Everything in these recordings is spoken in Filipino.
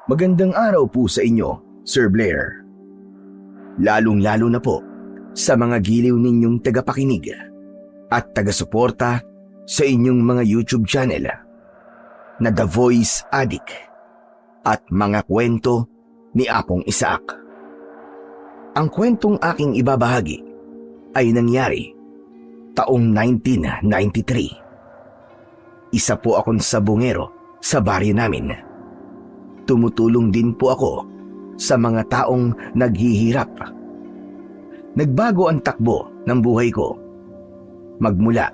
Magandang araw po sa inyo, Sir Blair. Lalong-lalo na po sa mga giliw ninyong tagapakinig at taga-suporta sa inyong mga YouTube channel na The Voice Addict at mga kwento ni Apong Isaac. Ang kwentong aking ibabahagi ay nangyari taong 1993. Isa po akong sabungero sa baryo namin. Tumutulong din po ako sa mga taong naghihirap. Nagbago ang takbo ng buhay ko magmula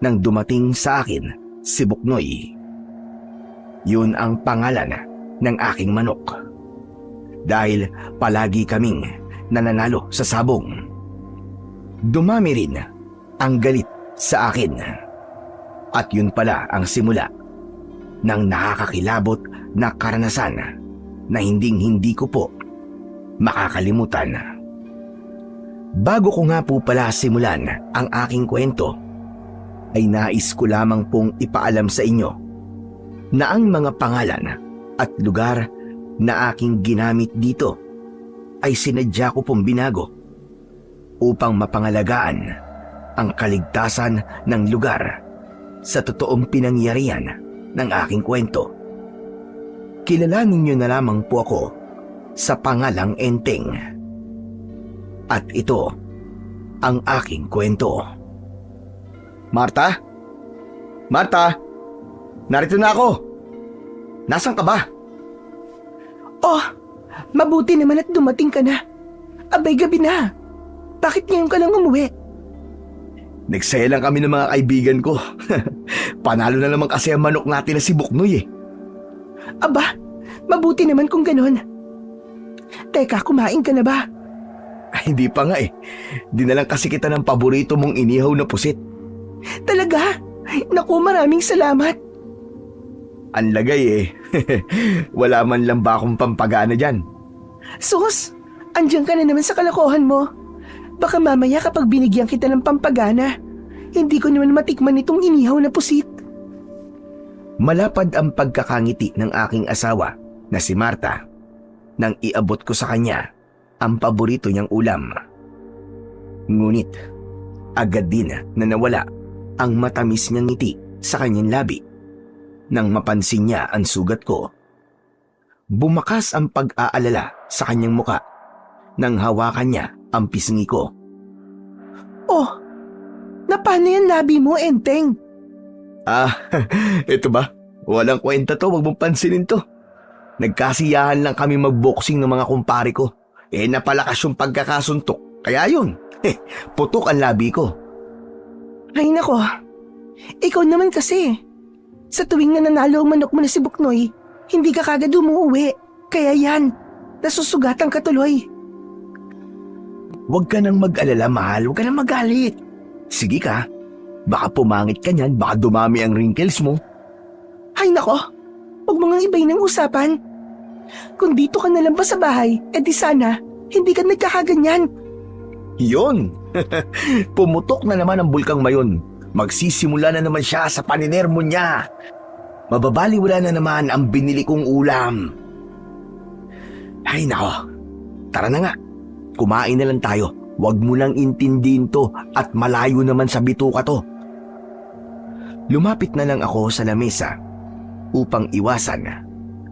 nang dumating sa akin si Buknoy. Yun ang pangalan ng aking manok. Dahil palagi kaming nananalo sa sabong. Dumami rin ang galit sa akin. At yun pala ang simula ng nakakakilabot na karanasan na hindi ko po makakalimutan. Bago ko nga po pala simulan ang aking kwento, ay nais ko lamang pong ipaalam sa inyo na ang mga pangalan at lugar na aking ginamit dito ay sinadya ko pong binago upang mapangalagaan ang kaligtasan ng lugar sa totoong pinangyarihan ng aking kwento. Kilalanin niyo na lamang po ako sa pangalang Enteng. At ito ang aking kwento. Marta? Marta? Narito na ako. Nasaan ka ba? Oh, mabuti naman at dumating ka na. Abay, gabi na. Bakit ngayon ka lang umuwi? Nagsaya lang kami ng mga kaibigan ko. Panalo na naman kasi ang manok natin na si Buknoy eh. Aba, mabuti naman kung ganun. Teka, kumain ka na ba? Ay, hindi pa nga eh. Dinalang kasi kita ng paborito mong inihaw na pusit. Talaga? Naku, maraming salamat. Ang lagay eh. Wala man lang ba akong pampagana dyan? Sus, andyan ka na naman sa kalokohan mo. Baka mamaya kapag binigyan kita ng pampagana, hindi ko naman matikman itong inihaw na pusit. Malapad ang pagkakangiti ng aking asawa na si Marta nang iabot ko sa kanya ang paborito niyang ulam. Ngunit agad din na nawala ang matamis niyang ngiti sa kanyang labi nang mapansin niya ang sugat ko. Bumakas ang pag-aalala sa kanyang muka nang hawakan niya ang pisngi ko. Oh, napano yan labi mo, Enteng? Ito ba? Walang kwenta to, wag mong pansinin to. Nagkasiyahan lang kami magboxing ng mga kumpare ko. Napalakas yung pagkakasuntok. Kaya yun, putok ang labi ko. Ay nako, ikaw naman kasi. Sa tuwing nananalo ang manok mo na si Buknoy, hindi ka kagad umuuwi. Kaya yan, nasusugatan ka tuloy. Huwag ka nang mag-alala, mahal. Huwag ka nang magalit. Sige ka. Baka pumangit ka niyan, baka dumami ang wrinkles mo. Ay nako, huwag mo ngang ibay ng usapan. Kung dito ka na lang ba sa bahay, edi sana, hindi ka nagkakaganyan. Yun! Pumutok na naman ang bulkang mayon. Magsisimula na naman siya sa paninermo niya. Mababaliwala na naman ang binili kong ulam. Ay nako, tara na nga. Kumain na lang tayo. Huwag mo lang intindihin to at malayo naman sa bituka to. Lumapit na lang ako sa lamesa upang iwasan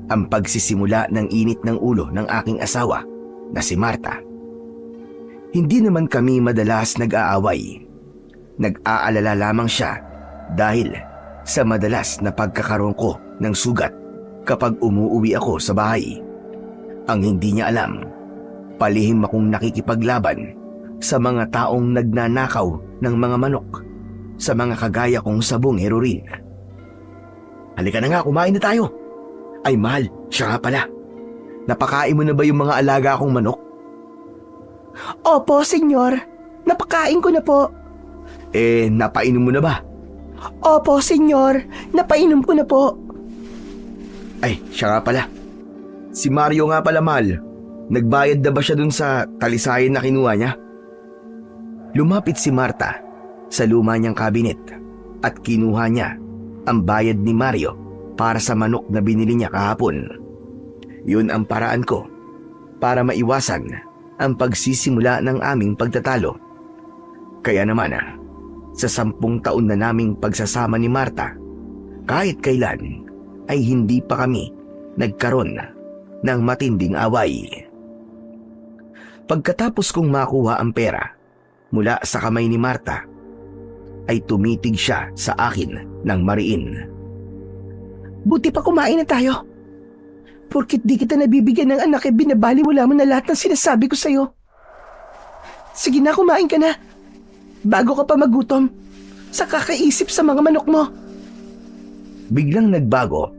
ang pagsisimula ng init ng ulo ng aking asawa na si Marta. Hindi naman kami madalas nag-aaway. Nag-aalala lamang siya dahil sa madalas na pagkakaroon ko ng sugat kapag umuuwi ako sa bahay. Ang hindi niya alam, palihim akong nakikipaglaban sa mga taong nagnanakaw ng mga manok sa mga kagaya kong sabongero rin. Halika na nga, kumain na tayo. Ay mahal, siya nga pala. Napakain mo na ba yung mga alaga kong manok? Opo, senyor. Napakain ko na po. Napainom mo na ba? Opo, senyor. Napainom ko na po. Ay, siya nga pala. Si Mario nga pala, mahal. Nagbayad na ba siya dun sa talisayan na kinuha niya? Lumapit si Marta sa luma niyang kabinet at kinuha niya ang bayad ni Mario para sa manok na binili niya kahapon. Yun ang paraan ko para maiwasan ang pagsisimula ng aming pagtatalo. Kaya naman, sa 10 taon na naming pagsasama ni Marta, kahit kailan ay hindi pa kami nagkaroon ng matinding away. Pagkatapos kong makuha ang pera mula sa kamay ni Marta, ay tumitig siya sa akin ng mariin. Buti pa kumain na tayo. Porkit di kita nabibigyan ng anak, binabaliwala mo na lahat ng sinasabi ko sa'yo. Sige na, kumain ka na. Bago ka pa magutom, sa kakaisip sa mga manok mo. Biglang nagbago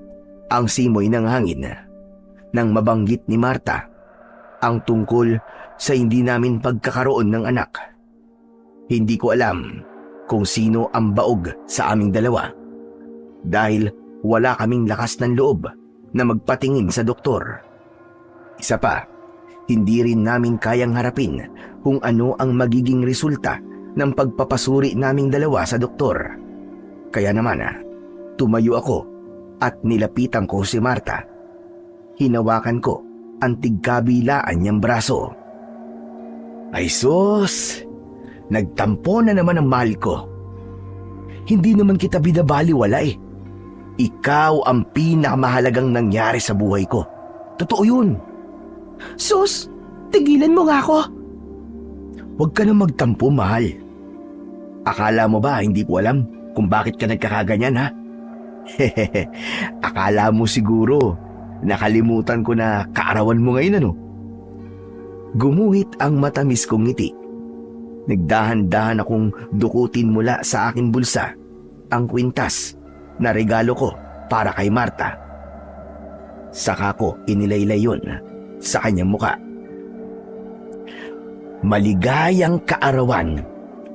ang simoy ng hangin nang mabanggit ni Marta ang tungkol sa hindi namin pagkakaroon ng anak. Hindi ko alam kung sino ang baog sa aming dalawa dahil wala kaming lakas ng loob na magpatingin sa doktor. Isa pa, hindi rin namin kayang harapin kung ano ang magiging resulta ng pagpapasuri naming dalawa sa doktor. Kaya naman, tumayo ako at nilapitan ko si Marta. Hinawakan ko ang tigkabilaan niyang braso. Ay sus! Nagtampo na naman ang mahal ko. Hindi naman kita binabaliwala eh. Ikaw ang pinakamahalagang nangyari sa buhay ko. Totoo yun. Sus, tigilan mo nga ako. Huwag ka na magtampo, mahal. Akala mo ba hindi ko alam kung bakit ka nagkakaganyan, ha? Akala mo siguro nakalimutan ko na kaarawan mo ngayon, ano? Gumuhit ang matamis kong ngiti. Nagdahan-dahan akong dukutin mula sa aking bulsa ang kwintas na regalo ko para kay Marta. Saka ko inilaylay yun sa kanyang muka. Maligayang kaarawan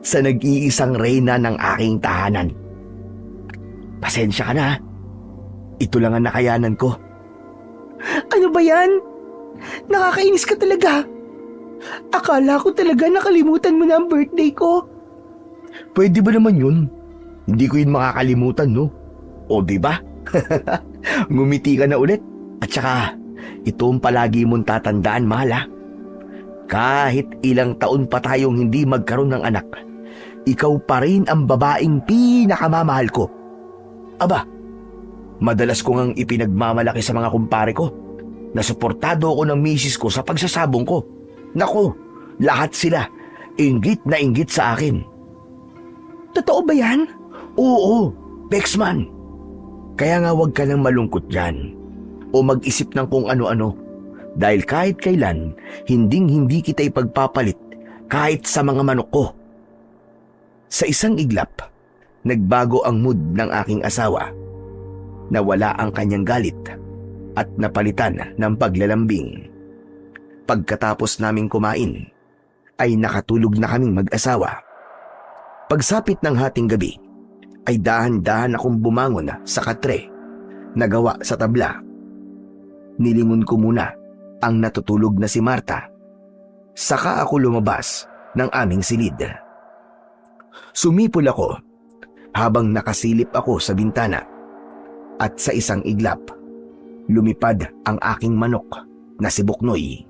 sa nag-iisang reyna ng aking tahanan. Pasensya ka na, ha? Ito lang ang nakayanan ko. Ano ba yan? Nakakainis ka talaga. Akala ko talaga nakalimutan mo na ang birthday ko. Pwede ba naman yun? Hindi ko yun makakalimutan, no? O diba? Ngumiti ka na ulit. At saka, ito ang palagi mong tatandaan, mahal, ha? Kahit ilang taon pa tayong hindi magkaroon ng anak, ikaw pa rin ang babaeng pinakamamahal ko. Aba, madalas ko ngang ipinagmamalaki sa mga kumpare ko na suportado ako ng misis ko sa pagsasabong ko. Nako, lahat sila inggit na inggit sa akin. Totoo ba yan? Oo, Bexman. Kaya nga huwag ka nang malungkot dyan o mag-isip ng kung ano-ano dahil kahit kailan, hinding-hindi kita ipagpapalit kahit sa mga manok ko. Sa isang iglap, nagbago ang mood ng aking asawa. Nawala ang kanyang galit at napalitan ng paglalambing. Pagkatapos naming kumain, ay nakatulog na kaming mag-asawa. Pagsapit ng hating gabi, ay dahan-dahan akong bumangon sa katre na gawa sa tabla. Nilingon ko muna ang natutulog na si Marta. Saka ako lumabas ng aming silid. Sumipol ako habang nakasilip ako sa bintana at sa isang iglap, lumipad ang aking manok na si Buknoy.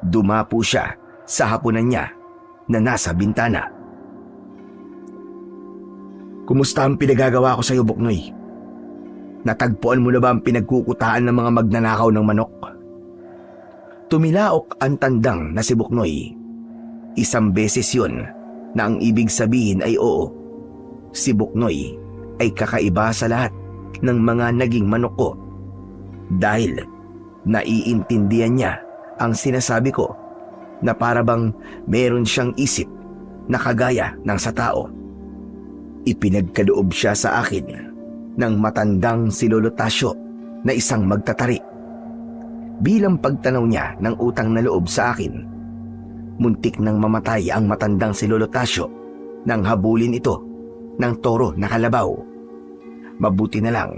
Dumapo siya sa hapunan niya na nasa bintana. Kumusta ang pinagagawa ko sa iyo, Buknoy? Natagpuan mo na ba ang pinagkukutaan ng mga magnanakaw ng manok? Tumilaok ang tandang na si Buknoy. Isang beses yun na ang ibig sabihin ay oo. Si Buknoy ay kakaiba sa lahat ng mga naging manok ko dahil naiintindihan niya ang sinasabi ko na para bang meron siyang isip na kagaya ng sa tao. Ipinagkaloob siya sa akin ng matandang si Lolo Tasyo na isang magtatari. Bilang pagtanaw niya ng utang na loob sa akin, muntik nang mamatay ang matandang si Lolo Tasyo nang habulin ito ng toro na kalabaw. Mabuti na lang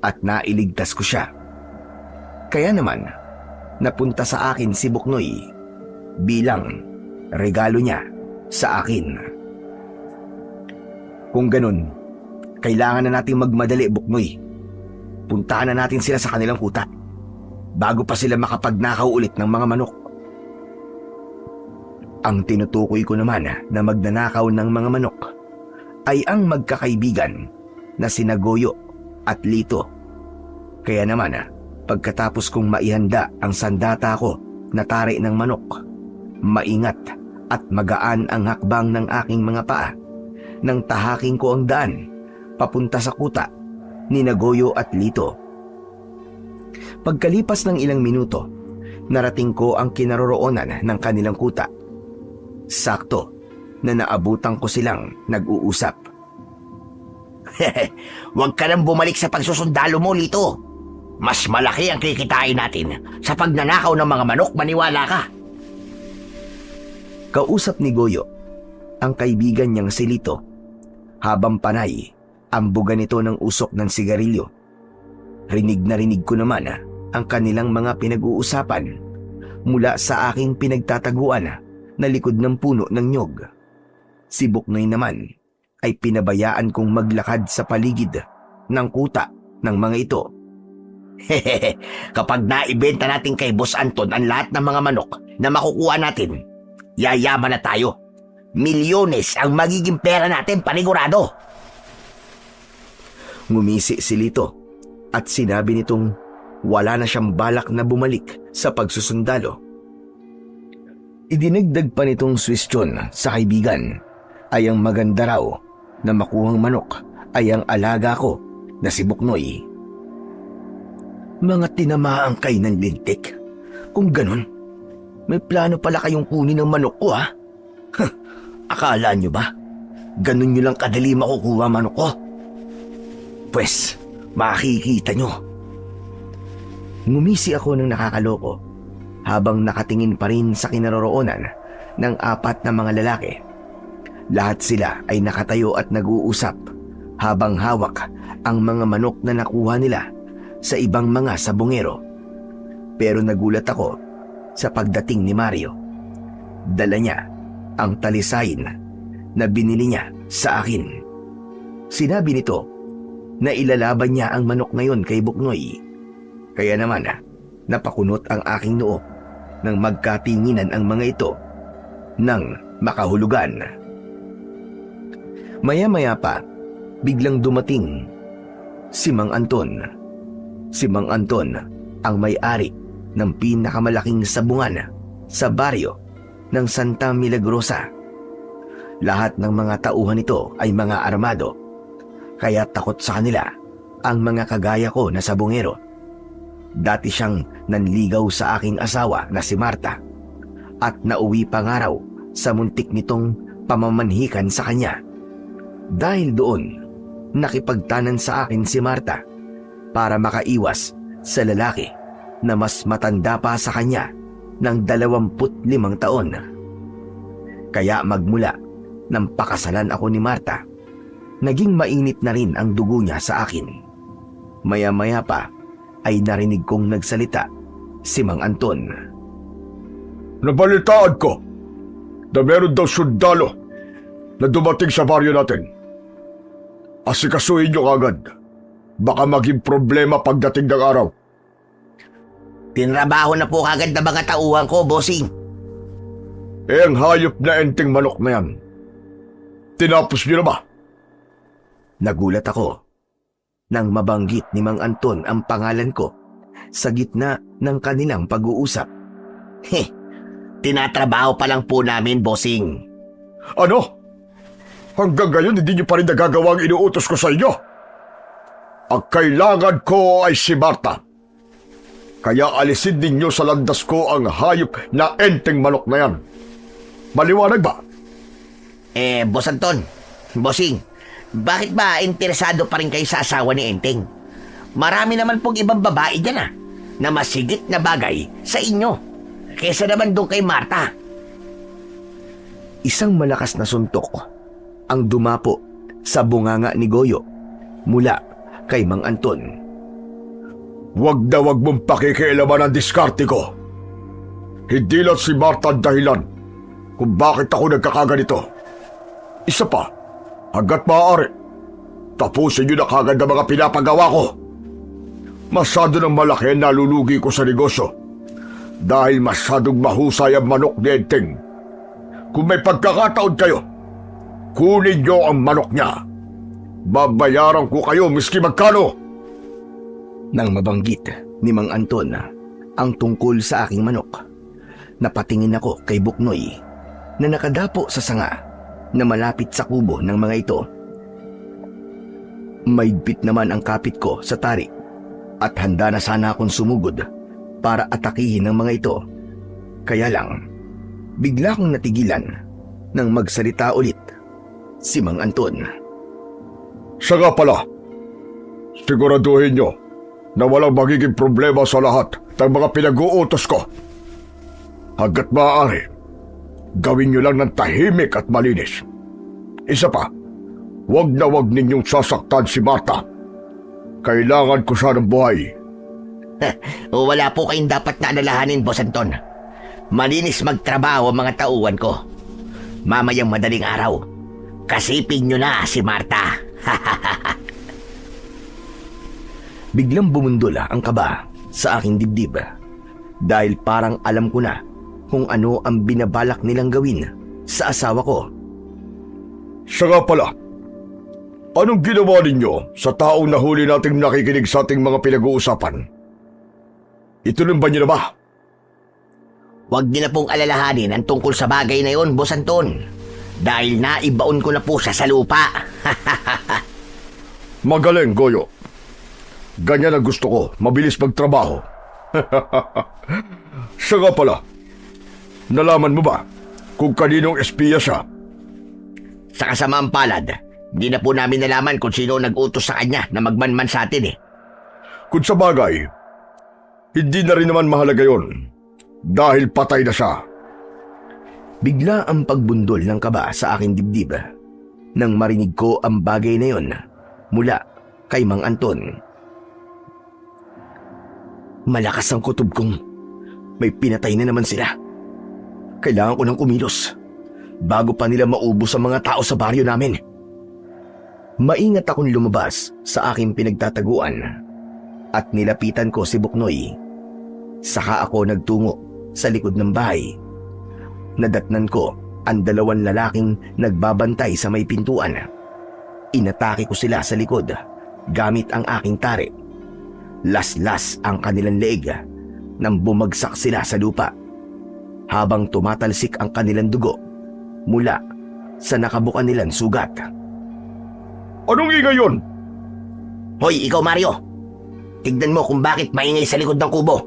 at nailigtas ko siya. Kaya naman, napunta sa akin si Buknoy bilang regalo niya sa akin. Kung ganun, kailangan na nating magmadali, Buknoy. Puntahan na natin sila sa kanilang kuta. bago pa sila makapagnakaw ulit ng mga manok. Ang tinutukoy ko naman na magnanakaw ng mga manok ay ang magkakaibigan na sina Goyo at Lito. Kaya naman pagkatapos kong maihanda ang sandata ko na tari ng manok, maingat at magaan ang hakbang ng aking mga paa nang tahaking ko ang daan papunta sa kuta ni Goyo at Lito. Pagkalipas ng ilang minuto, narating ko ang kinaroroonan ng kanilang kuta. Sakto na naabutan ko silang nag-uusap. Huwag ka nang bumalik sa pagsusundalo mo, Lito. Mas malaki ang kikitain natin sa pagnanakaw ng mga manok, maniwala ka. Kausap ni Goyo ang kaibigan niyang si Lito habang panay ang buga nito ng usok ng sigarilyo. Rinig na rinig ko naman ang kanilang mga pinag-uusapan mula sa aking pinagtataguan na likod ng puno ng nyog. Si Buknoy naman ay pinabayaan kong maglakad sa paligid ng kuta ng mga ito. Kapag naibenta natin kay Boss Anton ang lahat ng mga manok na makukuha natin, yayaman na tayo. Milyones ang magiging pera natin, panigurado. Ngumisi si Lito at sinabi nitong wala na siyang balak na bumalik sa pagsusundalo. Idinagdag pa nitong suwestyon sa kaibigan ay ang maganda raw na makuhang manok ay ang alaga ko na si Buknoy. Mga tinamaan kayo ng lintik. Kung ganun, may plano pala kayong kunin ng manok ko ha? Akala nyo ba? Ganun nyo lang kadali makukuha manok ko? Pwes, makikita nyo. Ngumisi ako ng nakakaloko habang nakatingin pa rin sa kinaroroonan ng 4 na mga lalaki. Lahat sila ay nakatayo at nag-uusap habang hawak ang mga manok na nakuha nila sa ibang mga sabongero. Pero nagulat ako sa pagdating ni Mario. Dala niya ang talisayin na binili niya sa akin. Sinabi nito na ilalaban niya ang manok ngayon kay Buknoy. Kaya naman napakunot ang aking noo nang magkatinginan ang mga ito ng makahulugan. Maya-maya pa, biglang dumating si Mang Anton. Si Mang Anton ang may-ari ng pinakamalaking sabungan sa baryo ng Santa Milagrosa. Lahat ng mga tauhan nito ay mga armado, kaya takot sa kanila ang mga kagaya ko na sabungero. Dati siyang nanligaw sa aking asawa na si Marta at nauwi pa nga raw sa muntik nitong pamamanhikan sa kanya. Dahil doon, nakipagtanan sa akin si Marta para makaiwas sa lalaki na mas matanda pa sa kanya ng 25 taon. Kaya magmula nang pakasalan ako ni Marta, naging mainit na rin ang dugo niya sa akin. Maya-maya pa ay narinig kong nagsalita si Mang Anton. Nabalitaan ko na meron daw sundalo na dumating sa baryo natin. Asikasuhin niyo agad. Baka maging problema pagdating ng araw. Tinrabaho na po kagad na mga tauhan ko, bossing. Ang hayop na enting manok na yan, tinapos niyo na ba? Nagulat ako nang mabanggit ni Mang Anton ang pangalan ko sa gitna ng kanilang pag-uusap. Tinatrabaho pa lang po namin, bossing. Ano? Hanggang ngayon hindi niyo pa rin nagagawa ang inuutos ko sa inyo? Ang kailangan ko ay si Marta. Kaya alisin ninyo sa landas ko ang hayop na enteng manok na yan. Maliwanag ba? Boss Anton, bossing, bakit ba interesado pa rin kayo sa asawa ni Enteng? Marami naman pong ibang babae dyan na masigit na bagay sa inyo kesa naman doon kay Marta. Isang malakas na suntok ang dumapo sa bunganga ni Goyo mula kay Mang Anton. Wag na wag mong pakikialaman ang diskarte ko. Hindi lang si Marta ang dahilan kung bakit ako nagkakaganito. Isa pa, hanggat maaari, tapusin niyo na kagad ang mga pinapagawa ko. Masyado ng malaki ang nalulugi ko sa negosyo dahil masyadong mahusay ang manok ni Enteng. Kung may pagkakataon kayo, kunin niyo ang manok niya. Babayaran ko kayo miski magkano. Nang mabanggit ni Mang Anton ang tungkol sa aking manok, napatingin ako kay Buknoy na nakadapo sa sanga na malapit sa kubo ng mga ito. Maigpit naman ang kapit ko sa tarik at handa na sana akong sumugod para atakihin ng mga ito. Kaya lang, bigla kong natigilan nang magsalita ulit si Mang Anton. Siya nga pala, siguraduhin niyo na walang magiging problema sa lahat ng mga pinag-uutos ko. Hanggat maaari, gawin niyo lang ng tahimik at malinis. Isa pa, wag na wag ninyong sasaktan si Marta. Kailangan ko siya ng buhay. Wala po kayong dapat na alalahanin, Boss Anton. Malinis magtrabaho ang mga tauhan ko. Mamayang madaling araw, kasipin nyo na si Marta. Biglang bumundol ang kaba sa aking dibdib dahil parang alam ko na kung ano ang binabalak nilang gawin sa asawa ko. Siya nga pala, anong ginawa ninyo sa taong nahuli nating nakikinig sa ating mga pinag-uusapan? Ituloy ba niyo na ba? Huwag niyo na pong alalahanin ang tungkol sa bagay na yon, Boss Anton. Dahil naibaon ko na po siya sa lupa. Magaling, Goyo. Ganyan ang gusto ko, mabilis magtrabaho. Siya nga pala, nalaman mo ba kung kaninong espiya siya? Sa kasamaang palad, di na po namin nalaman kung sino nag-utos sa kanya na magmanman sa atin eh. Kung sa bagay, hindi na rin naman mahalaga yon dahil patay na siya. Bigla ang pagbundol ng kaba sa aking dibdib nang marinig ko ang bagay na yon mula kay Mang Anton. Malakas ang kutob kong may pinatay na naman sila. Kailangan ko ng kumilos bago pa nila maubos ang mga tao sa baryo namin. Maingat akong lumabas sa aking pinagtataguan at nilapitan ko si Buknoy. Saka ako nagtungo sa likod ng bahay. Nadatnan ko ang 2 lalaking nagbabantay sa may pintuan. Inatake ko sila sa likod gamit ang aking tare. Las-las ang kanilang leeg nang bumagsak sila sa lupa habang tumatalsik ang kanilang dugo mula sa nakabukan nilang sugat. Anong ingay yun? Hoy, ikaw Mario! Tignan mo kung bakit maingay sa likod ng kubo.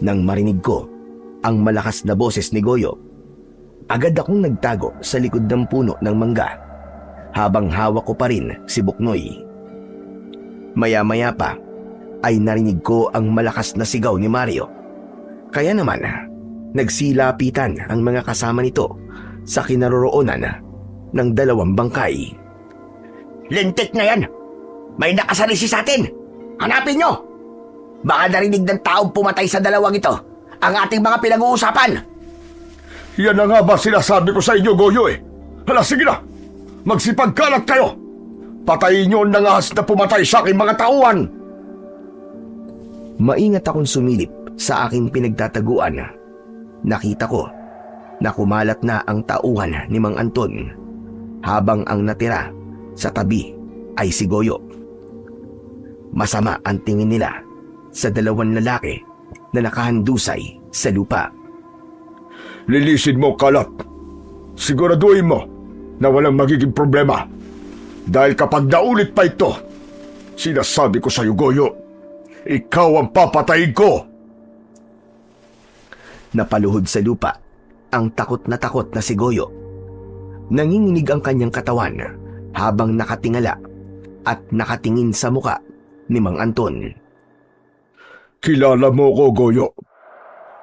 Nang marinig ko ang malakas na boses ni Goyo, agad akong nagtago sa likod ng puno ng mangga habang hawak ko pa rin si Buknoy. Maya-maya pa ay narinig ko ang malakas na sigaw ni Mario. Kaya naman, nagsilapitan ang mga kasama nito sa kinaroroonan ng 2 bangkay. Lintik na yan! May nakasalisi sa atin! Hanapin nyo! Baka narinig ng taong pumatay sa 2 ito ang ating mga pinag-uusapan! Yan na nga ba sinasabi ko sa inyo, Goyo eh? Hala, sige na! Magsipagkalat kayo! Patayin nyo ang nangahas na pumatay sa aking mga tauhan! Maingat akong sumilip sa aking pinagtataguan. Nakita ko na kumalat na ang tauhan ni Mang Anton habang ang natira sa tabi ay si Goyo. Masama ang tingin nila sa 2 lalaki na nakahandusay sa lupa. Lilisin mo, kalat. Siguraduhin mo na walang magiging problema. Dahil kapag naulit pa ito, sinasabi ko sa iyo, Goyo, ikaw ang papatayin ko. Napaluhod sa lupa ang takot na si Goyo. Nanginginig ang kanyang katawan habang nakatingala at nakatingin sa muka ni Mang Anton. Kilala mo ko, Goyo.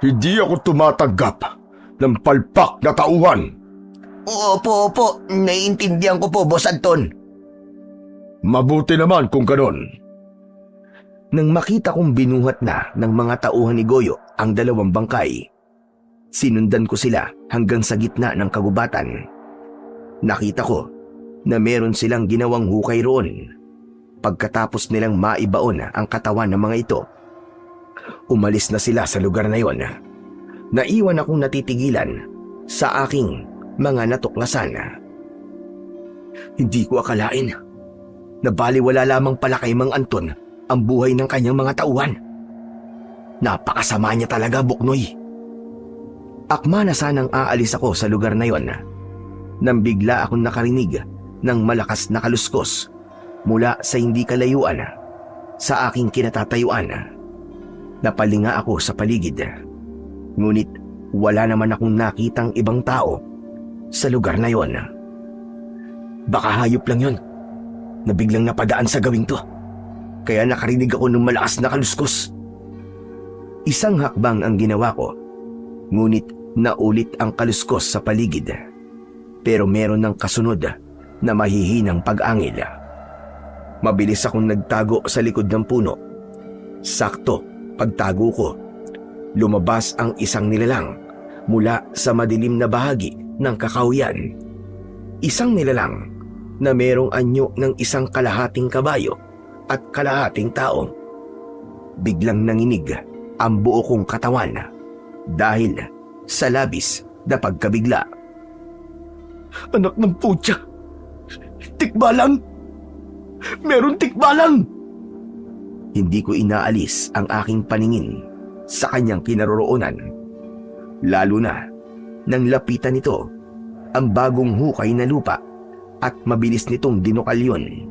Hindi ako tumatanggap ng palpak na tauhan. Opo. Naiintindihan ko po, Boss Anton. Mabuti naman kung ganon. Nang makita kong binuhat na ng mga tauhan ni Goyo ang 2 bangkay, sinundan ko sila hanggang sa gitna ng kagubatan. Nakita ko na meron silang ginawang hukay roon Pagkatapos nilang maibaon ang katawan ng mga ito, umalis na sila sa lugar na yon. Naiwan akong natitigilan sa aking mga natuklasan. Hindi ko akalain na baliwala lamang pala kay Mang Anton ang buhay ng kanyang mga tauhan. Napakasama niya talaga, Buknoy. Akma na sanang aalis ako sa lugar na yon nang bigla akong nakarinig ng malakas na kaluskos mula sa hindi kalayuan sa aking kinatatayuan. Napalinga ako sa paligid, ngunit wala naman akong nakitang ibang tao sa lugar na yon. Baka hayop lang yon na biglang napadaan sa gawing to, kaya nakarinig ako ng malakas na kaluskos. Isang hakbang ang ginawa ko, ngunit naulit ang kaluskos sa paligid. Pero meron ng kasunod na mahihinang pag-angil. Mabilis akong nagtago sa likod ng puno. Sakto, pagtago ko, lumabas ang isang nilalang mula sa madilim na bahagi ng kakahuyan. Isang nilalang na merong anyo ng isang kalahating kabayo at kalahating tao. Biglang nanginig ang buo kong katawan dahil sa labis na pagkabigla. Anak ng putya! Tikbalang! Meron tikbalang! Hindi ko inaalis ang aking paningin sa kanyang kinaroroonan. Lalo na nang lapitan nito ang bagong hukay na lupa at mabilis nitong dinukal yun.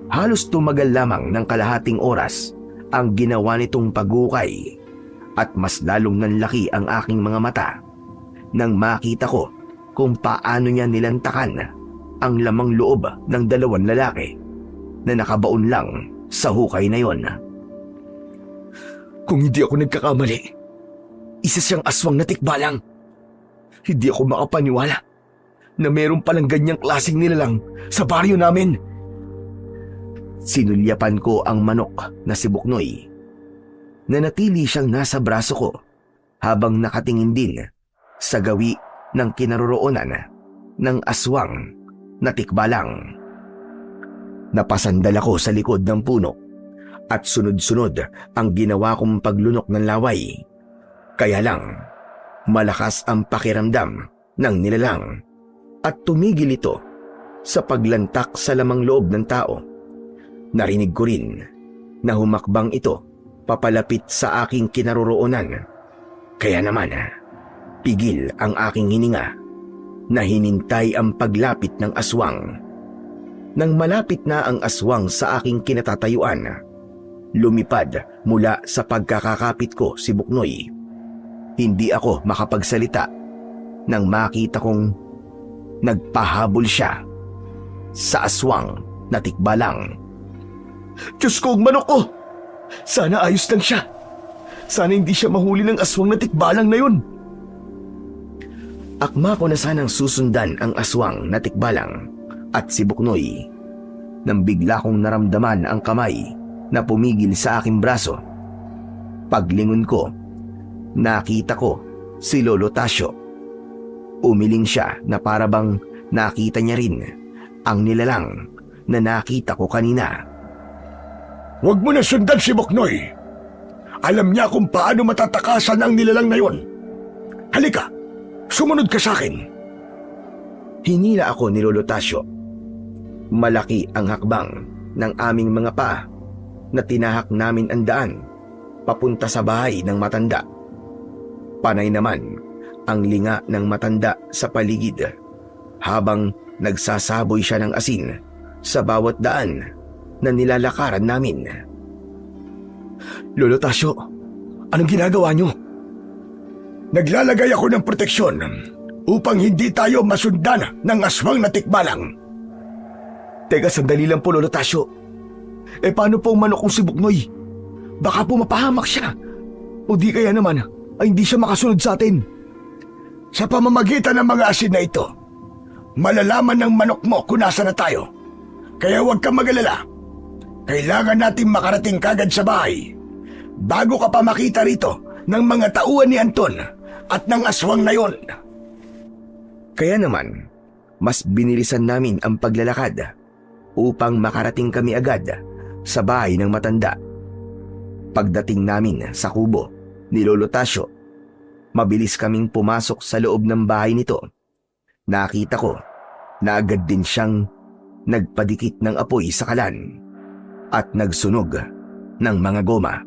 Halos tumagal lamang ng kalahating oras ang ginawa nitong paghukay at mas lalong nanlaki ang aking mga mata nang makita ko kung paano niya nilantakan ang lamang loob ng dalawang lalaki na nakabaon lang sa hukay na yon. Kung hindi ako nagkakamali, isa siyang aswang na tikbalang. Hindi ako makapaniwala na meron palang ganyang klaseng nilalang sa baryo namin. Sinulyapan ko ang manok na si Buknoy. Nanatili siyang nasa braso ko habang nakatingin din sa gawi ng kinaroroonan ng aswang na tikbalang. Napasandal ako sa likod ng puno at sunod-sunod ang ginawa kong paglunok ng laway. Kaya lang, malakas ang pakiramdam ng nilalang at tumigil ito sa paglantak sa lamang loob ng tao. Narinig ko rin na humakbang ito papalapit sa aking kinaroroonan. Kaya naman, pigil ang aking hininga na hinintay ang paglapit ng aswang. Nang malapit na ang aswang sa aking kinatatayuan, lumipad mula sa pagkakakapit ko si Buknoy. Hindi ako makapagsalita nang makita kong nagpahabol siya sa aswang na tikbalang. Diyos ko, ang manok ko! Sana ayos lang siya. Sana hindi siya mahuli ng aswang na tikbalang na yun. Akma ko na sanang susundan ang aswang na tikbalang at si Buknoy nang bigla kong naramdaman ang kamay na pumigil sa aking braso. Paglingon ko, nakita ko si Lolo Tasyo. Umiling siya na parabang nakita niya rin ang nilalang na nakita ko kanina. Huwag mo na sundan si Buknoy. Alam niya kung paano matatakasan ang nilalang na yon. Halika, sumunod ka sa akin. Hinila ako ni Lolo Tasyo. Malaki ang hakbang ng aming mga paa na tinahak namin ang daan papunta sa bahay ng matanda. Panay naman ang linga ng matanda sa paligid habang nagsasaboy siya ng asin sa bawat daan na nilalakaran namin. Lolo Tasyo, anong ginagawa niyo? Naglalagay ako ng proteksyon upang hindi tayo masundan ng aswang na tikbalang. Teka, sandali lang po, Lolo Tasyo. Paano po ang manok kong si Buknoy? Baka po mapahamak siya. O di kaya naman ay hindi siya makasunod sa atin. Sa pamamagitan ng mga asin na ito, malalaman ng manok mo kung nasa na tayo. Kaya huwag kang mag-alala. Kailangan natin makarating kagad sa bahay bago ka pa makita rito ng mga tauhan ni Anton at ng aswang na yon. Kaya naman, mas binilisan namin ang paglalakad upang makarating kami agad sa bahay ng matanda. Pagdating namin sa kubo ni Lolo Tasyo, mabilis kaming pumasok sa loob ng bahay nito. Nakita ko na agad din siyang nagpadikit ng apoy sa kalan at nagsunog ng mga goma.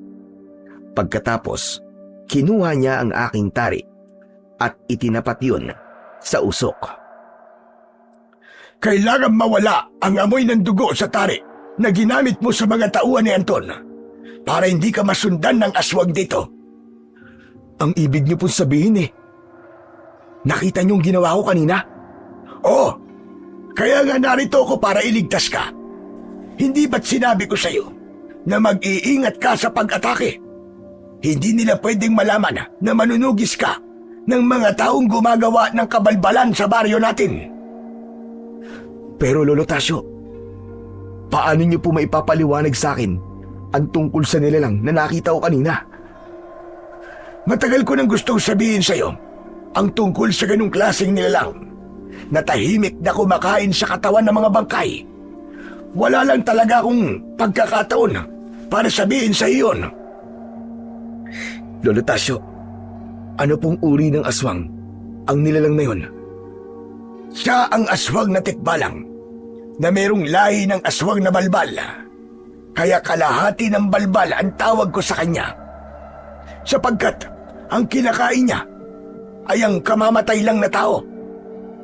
Pagkatapos, kinuha niya ang aking tari at itinapat yun sa usok. Kailangan mawala ang amoy ng dugo sa tari na ginamit mo sa mga tauhan ni Anton para hindi ka masundan ng aswang dito. Ang ibig niyo pong sabihin nakita niyong ginawa ko kanina? Oo, kaya nga narito ako para iligtas ka. Hindi ba't sinabi ko sa'yo na mag-iingat ka sa pag-atake? Hindi nila pwedeng malaman na manunugis ka ng mga taong gumagawa ng kabalbalan sa baryo natin. Pero Lolo Tasyo, paano niyo po maipapaliwanag sa akin ang tungkol sa nilalang na nakita ko kanina? Matagal ko nang gustong sabihin sa'yo ang tungkol sa ganung klaseng nilalang na tahimik na kumakain sa katawan ng mga bangkay. Wala lang talaga akong pagkakataon para sabihin sa iyon. Lolo Tasyo, ano pong uri ng aswang ang nilalang na yun? Siya ang aswang na tikbalang na merong lahi ng aswang na balbal. Kaya kalahati ng balbal ang tawag ko sa kanya. Sapagkat ang kinakain niya ay ang kamamatay lang na tao.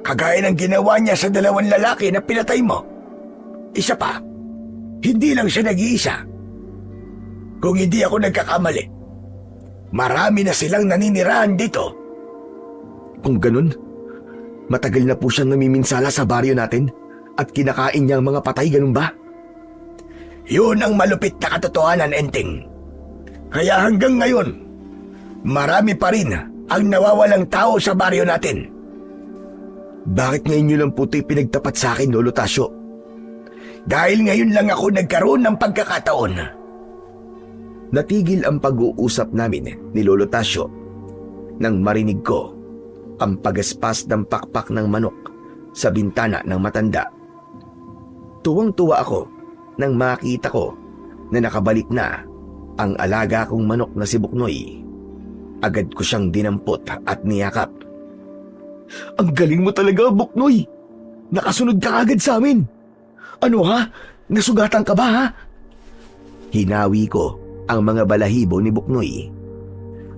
Kagaya ng ginawa niya sa 2 lalaki na pinatay mo. Isa pa, hindi lang siya nag-iisa. Kung hindi ako nagkakamali, marami na silang naninirahan dito. Kung ganun, matagal na po siyang namiminsala sa baryo natin at kinakain niya ang mga patay, ganun ba? Yun ang malupit na katotohanan, Enteng. Kaya hanggang ngayon, marami pa rin ang nawawalang tao sa baryo natin. Bakit ngayon niyo lang po ito'y pinagtapat sa akin, Lolo Tasyo? Dahil ngayon lang ako nagkaroon ng pagkakataon. Natigil ang pag-uusap namin ni Lolo Tasyo nang marinig ko ang pagaspas ng pakpak ng manok sa bintana ng matanda. Tuwang-tuwa ako nang makita ko na nakabalik na ang alaga kong manok na si Buknoy. Agad ko siyang dinampot at niyakap. Ang galing mo talaga, Buknoy! Nakasunod ka agad sa amin! Ano ha? Nasugatan ka ba ha? Hinawi ko ang mga balahibo ni Buknoy.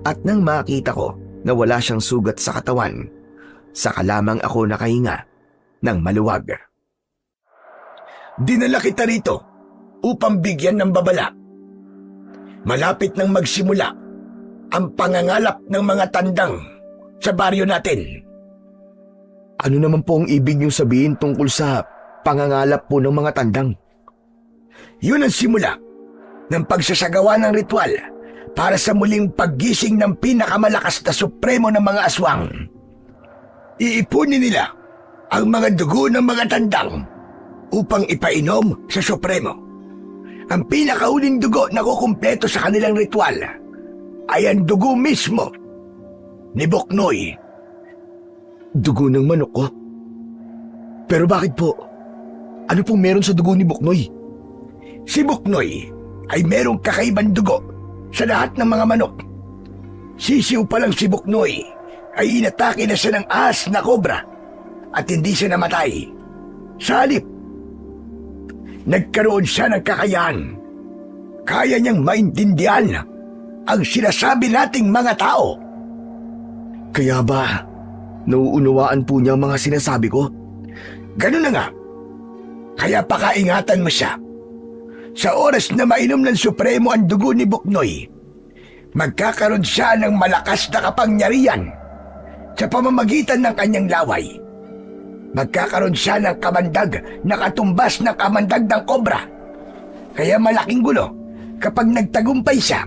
At nang makita ko na wala siyang sugat sa katawan, saka lamang ako nakahinga ng maluwag. Dinala kita rito upang bigyan ng babala. Malapit nang magsimula ang pangangalap ng mga tandang sa baryo natin. Ano naman po ang ibig niyong sabihin tungkol sa pangangalap po ng mga tandang? Yun ang simula ng pagsasagawa ng ritual para sa muling paggising ng pinakamalakas na supremo ng mga aswang. Iipunin nila ang mga dugo ng mga tandang upang ipainom sa supremo. Ang pinakauling dugo na kukumpleto sa kanilang ritual ay ang dugo mismo ni Buknoy. Dugo ng manok ko? Pero bakit po? Ano pong meron sa dugo ni Buknoy? Si Buknoy ay merong kakaibang dugo sa lahat ng mga manok. Sisiw pa lang si Buknoy ay inatake na siya ng ahas na kobra at hindi siya namatay. Sa halip, nagkaroon siya ng kakayahan. Kaya niyang maintindihan ang sinasabi nating mga tao. Kaya ba nauunawaan po niya ang mga sinasabi ko? Ganun na nga. Kaya pakaingatan mo siya. Sa oras na mainom ng supremo ang dugo ni Buknoy, magkakaroon siya ng malakas na kapangyarihan sa pamamagitan ng kanyang laway. Magkakaroon siya ng kamandag na katumbas ng kamandag ng kobra. Kaya malaking gulo kapag nagtagumpay siya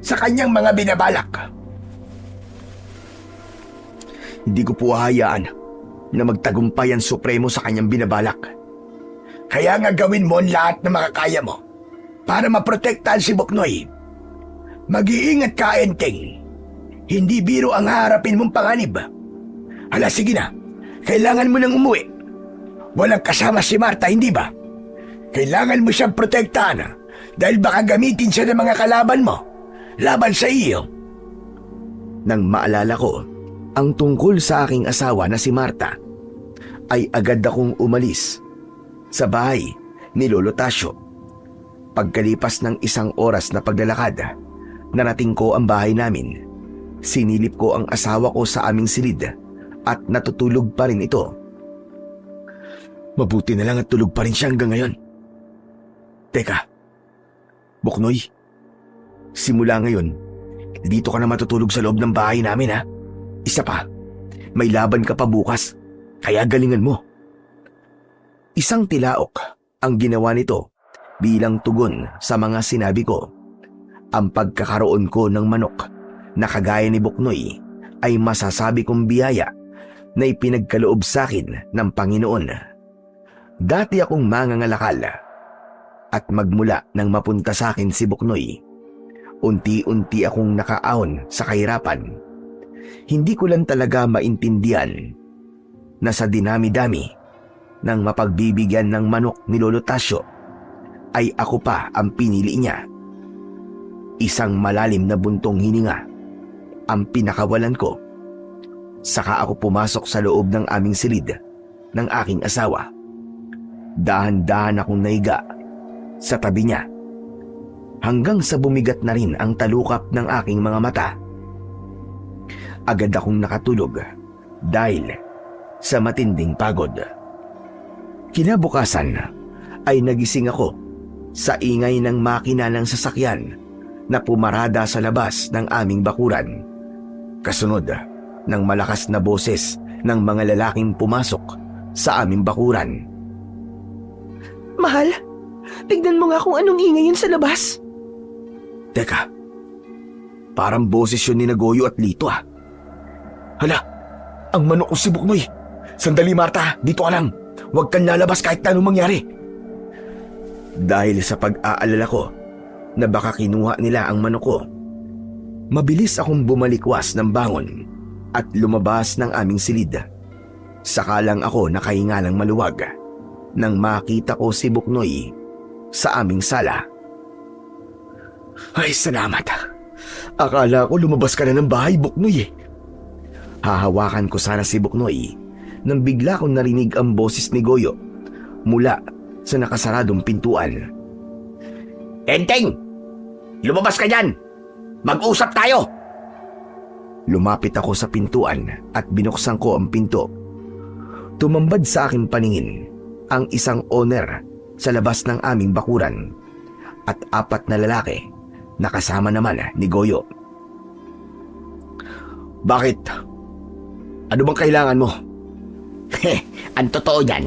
sa kanyang mga binabalak. Hindi ko po hahayaan na magtagumpay ang supremo sa kanyang binabalak. Kaya nga gawin mo ang lahat na makakaya mo para maprotektahan si Buknoy. Mag-iingat ka, Enteng. Hindi biro ang haharapin mong panganib. Hala, sige na. Kailangan mo nang umuwi. Walang kasama si Marta, hindi ba? Kailangan mo siyang protektahan dahil baka gamitin siya ng mga kalaban mo laban sa iyo. Nang maalala ko ang tungkol sa aking asawa na si Marta, ay agad akong umalis sa bahay ni Lolo Tasio. Pagkalipas ng 1 oras na paglalakad, narating ko ang bahay namin. Sinilip ko ang asawa ko sa aming silid at natutulog pa rin ito. Mabuti na lang at tulog pa rin siya hanggang ngayon. Teka, Buknoy, simula ngayon, dito ka na matutulog sa loob ng bahay namin ha. Isa pa, may laban ka pa bukas, kaya galingan mo. Isang tilaok ang ginawa nito bilang tugon sa mga sinabi ko. Ang pagkakaroon ko ng manok na kagaya ni Buknoy ay masasabi kong biyaya na ipinagkaloob sa akin ng Panginoon. Dati akong mangangalakal at magmula nang mapunta sa akin si Buknoy, unti-unti akong nakaahon sa kahirapan. Hindi ko lang talaga maintindihan na sa dinami-dami ng mapagbibigyan ng manok ni Lolo Tasio ay ako pa ang pinili niya. Isang malalim na buntong hininga ang pinakawalan ko. Saka ako pumasok sa loob ng aming silid ng aking asawa. Dahan-dahan akong naiga sa tabi niya hanggang sa bumigat na rin ang talukap ng aking mga mata. Agad akong nakatulog dahil sa matinding pagod. Kinabukasan ay nagising ako sa ingay ng makina ng sasakyan na pumarada sa labas ng aming bakuran. Kasunod ng malakas na boses ng mga lalaking pumasok sa aming bakuran. Mahal, tignan mo nga kung anong ingay yun sa labas. Teka, parang boses yun ni Nagoyo at Lito ah. Hala, ang manok ko si Buknoy. Sandali Marta, dito ka lang. Huwag kang lalabas kahit na anong mangyari. Dahil sa pag-aalala ko na baka kinuha nila ang manok ko, mabilis akong bumalikwas ng bangon at lumabas ng aming silid. Saka lang ako nakahingalang maluwag nang makita ko si Buknoy sa aming sala. Ay, salamat. Akala ko lumabas ka na ng bahay, Buknoy eh. Hahawakan ko sana si Buknoy nang bigla kong narinig ang boses ni Goyo mula sa nakasaradong pintuan. Enteng! Lumabas ka dyan! Mag-usap tayo! Lumapit ako sa pintuan at binuksan ko ang pinto. Tumambad sa aking paningin ang isang owner sa labas ng aming bakuran at 4 na lalaki na kasama naman ni Goyo. Bakit? Ano bang kailangan mo? Ang totoo yan,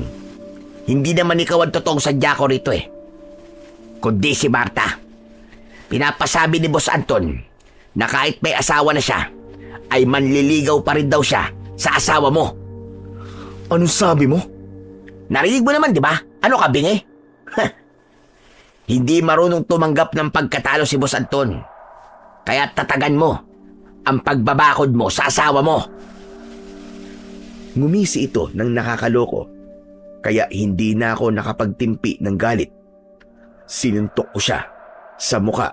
hindi naman ikaw ang totoong sadya ko rito eh. Kundi si Marta. Pinapasabi ni Boss Anton na kahit may asawa na siya, ay manliligaw pa rin daw siya sa asawa mo. Anong sabi mo? Narinig mo naman, di ba? Ano ka, bingi? Hindi marunong tumanggap ng pagkatalo si Boss Anton. Kaya tatagan mo ang pagbabakod mo sa asawa mo. Ngumisi ito ng nakakaloko, kaya hindi na ako nakapagtimpi ng galit. Sinuntok ko siya sa muka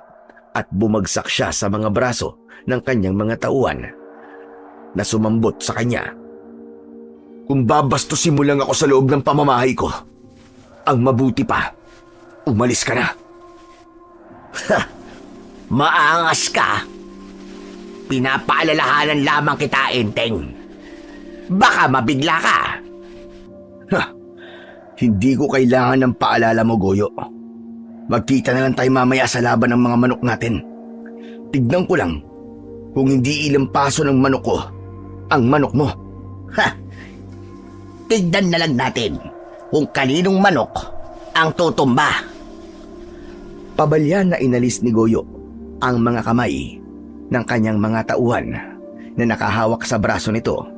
at bumagsak siya sa mga braso ng kanyang mga tauhan na sumambot sa kanya. Kung babastusin mo lang ako sa loob ng pamamahay ko, ang mabuti pa, umalis ka na. Maangas ka. Pinapaalalahanan lamang kita, Enteng. Baka mabigla ka. Hindi ko kailangan ng paalala mo, Goyo. Magkita na lang tayo mamaya sa laban ng mga manok natin. Tignan ko lang kung hindi ilang paso ng manok ko ang manok mo. Tignan na lang natin kung kaninong manok ang tutumba. Pabalya na inalis ni Goyo ang mga kamay ng kanyang mga tauhan na nakahawak sa braso nito.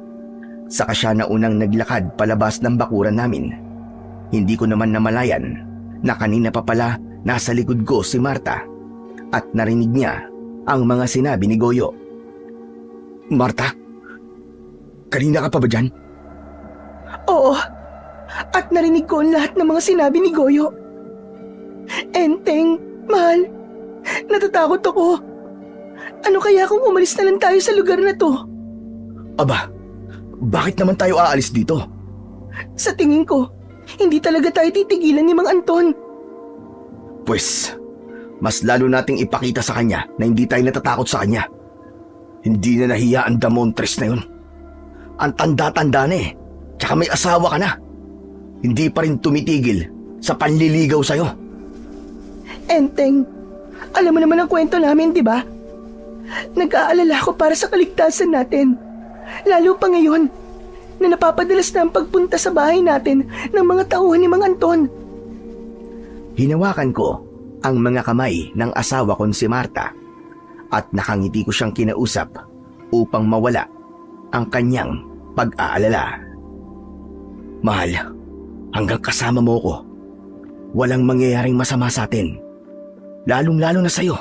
Saka siya na unang naglakad palabas ng bakuran namin. Hindi ko naman namalayan na kanina pa pala nasa likod ko si Marta at narinig niya ang mga sinabi ni Goyo. Marta, kanina ka pa ba dyan? Oo, at narinig ko ang lahat ng mga sinabi ni Goyo. Enteng, mahal, natatakot ako. Ano kaya kung umalis na lang tayo sa lugar na to? Aba, bakit naman tayo aalis dito? Sa tingin ko, hindi talaga tayo titigilan ni Mang Anton. Pues, mas lalo nating ipakita sa kanya na hindi tayo natatakot sa kanya. Hindi na nahiya ang Damontres na yun. Ang tanda-tanda na eh, tsaka may asawa ka na. Hindi pa rin tumitigil sa panliligaw sa'yo. Enteng, alam mo naman ang kwento namin, di ba? Nag-aalala ko para sa kaligtasan natin. Lalo pa ngayon na napapadalas na ang pagpunta sa bahay natin ng mga tauhan ni Mang Anton. Hinawakan ko ang mga kamay ng asawa kong si Marta at nakangiti ko siyang kinausap upang mawala ang kanyang pag-aalala. Mahal, hanggang kasama mo ko, walang mangyayaring masama sa atin. Lalong-lalo na sa'yo.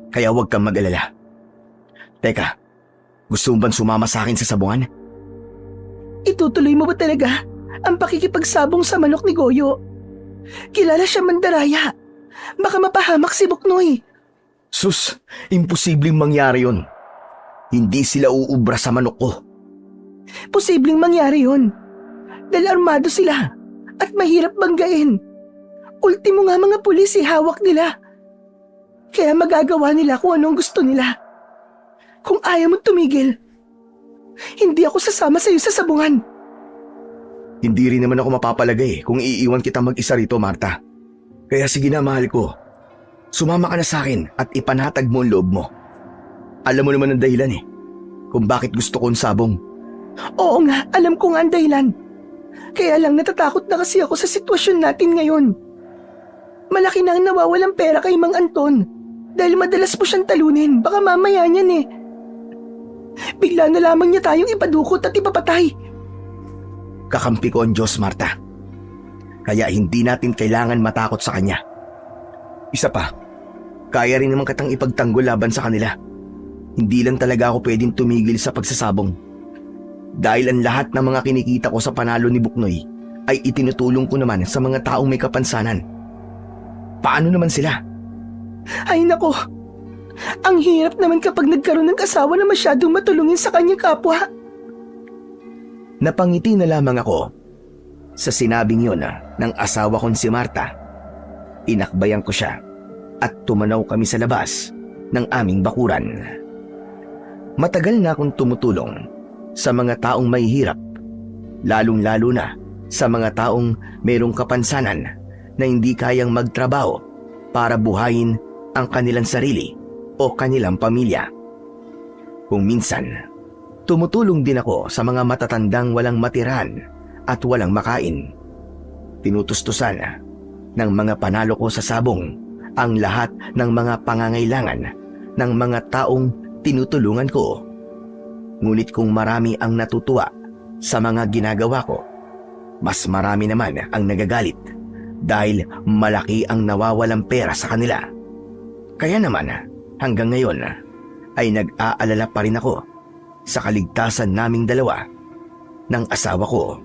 Kaya huwag kang mag-alala. Teka, gusto mo bang sumama sa akin sa sabungan? Itutuloy mo ba talaga ang pakikipagsabong sa manok ni Goyo? Kilala siya mandaraya. Baka mapahamak si Buknoy. Sus, imposibleng mangyari yun. Hindi sila uubra sa manok ko. Posibleng mangyari yun. Dahil armado sila at mahirap banggain. Ultimo nga mga pulis hawak nila. Kaya magagawa nila kung anong gusto nila. Kung ayaw mo tumigil, hindi ako sasama sa iyo sa sabungan. Hindi rin naman ako mapapalagay kung iiwan kita mag-isa rito, Marta. Kaya sige na, mahal ko. Sumama ka na sa akin at ipanatag mo ang loob mo. Alam mo naman ang dahilan eh, kung bakit gusto ko ang sabong. Oo nga, alam ko nga ang dahilan. Kaya lang natatakot na kasi ako sa sitwasyon natin ngayon. Malaki na ang nawawalang pera kay Mang Anton dahil madalas po siyang talunin. Baka mamaya niyan eh. Bigla na lamang niya tayong ipadukot at ipapatay. Kakampi ko ang Diyos, Marta. Kaya hindi natin kailangan matakot sa Kanya. Isa pa, kaya rin naman kitang ipagtanggol laban sa kanila. Hindi lang talaga ako pwedeng tumigil sa pagsasabong. Dahil ang lahat ng mga kinikita ko sa panalo ni Buknoy ay itinutulong ko naman sa mga taong may kapansanan. Paano naman sila? Ay nako, ang hirap naman kapag nagkaroon ng asawa na masyadong matulungin sa kanyang kapwa. Napangiti na lamang ako sa sinabing yun ng asawa kong si Marta. Inakbayan ko siya at tumanaw kami sa labas ng aming bakuran. Matagal na akong tumutulong sa mga taong may hirap, lalong-lalo na sa mga taong mayroong kapansanan na hindi kayang magtrabaho para buhayin ang kanilang sarili o kanilang pamilya. Kung minsan, tumutulong din ako sa mga matatandang walang matiran at walang makain. Tinutustusan ng mga panalo ko sa sabong ang lahat ng mga pangangailangan ng mga taong tinutulungan ko. Ngunit kung marami ang natutuwa sa mga ginagawa ko, mas marami naman ang nagagalit dahil malaki ang nawawalang pera sa kanila. Kaya naman hanggang ngayon ay nag-aalala pa rin ako sa kaligtasan naming dalawa ng asawa ko.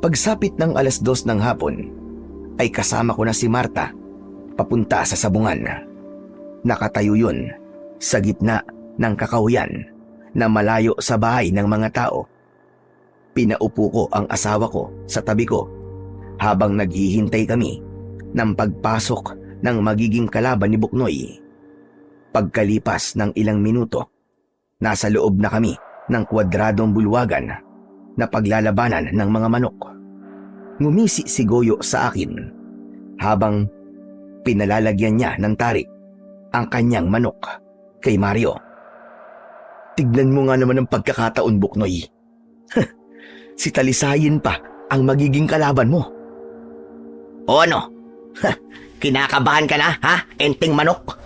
Pagsapit ng 2:00 ng hapon ay kasama ko na si Marta papunta sa sabungan. Nakatayo yun sa gitna ng kakahuyan na malayo sa bahay ng mga tao. Pinaupo ko ang asawa ko sa tabi ko habang naghihintay kami ng pagpasok ng magiging kalaban ni Buknoy. Pagkalipas ng ilang minuto, nasa loob na kami ng kwadradong bulwagan na paglalabanan ng mga manok. Ngumisi si Goyo sa akin habang pinalalagyan niya ng tarik ang kanyang manok kay Mario. Tignan mo nga naman ang pagkakataon, Buknoy. Si Talisayin pa ang magiging kalaban mo. O ano? Kinakabahan ka na, ha? Enteng manok.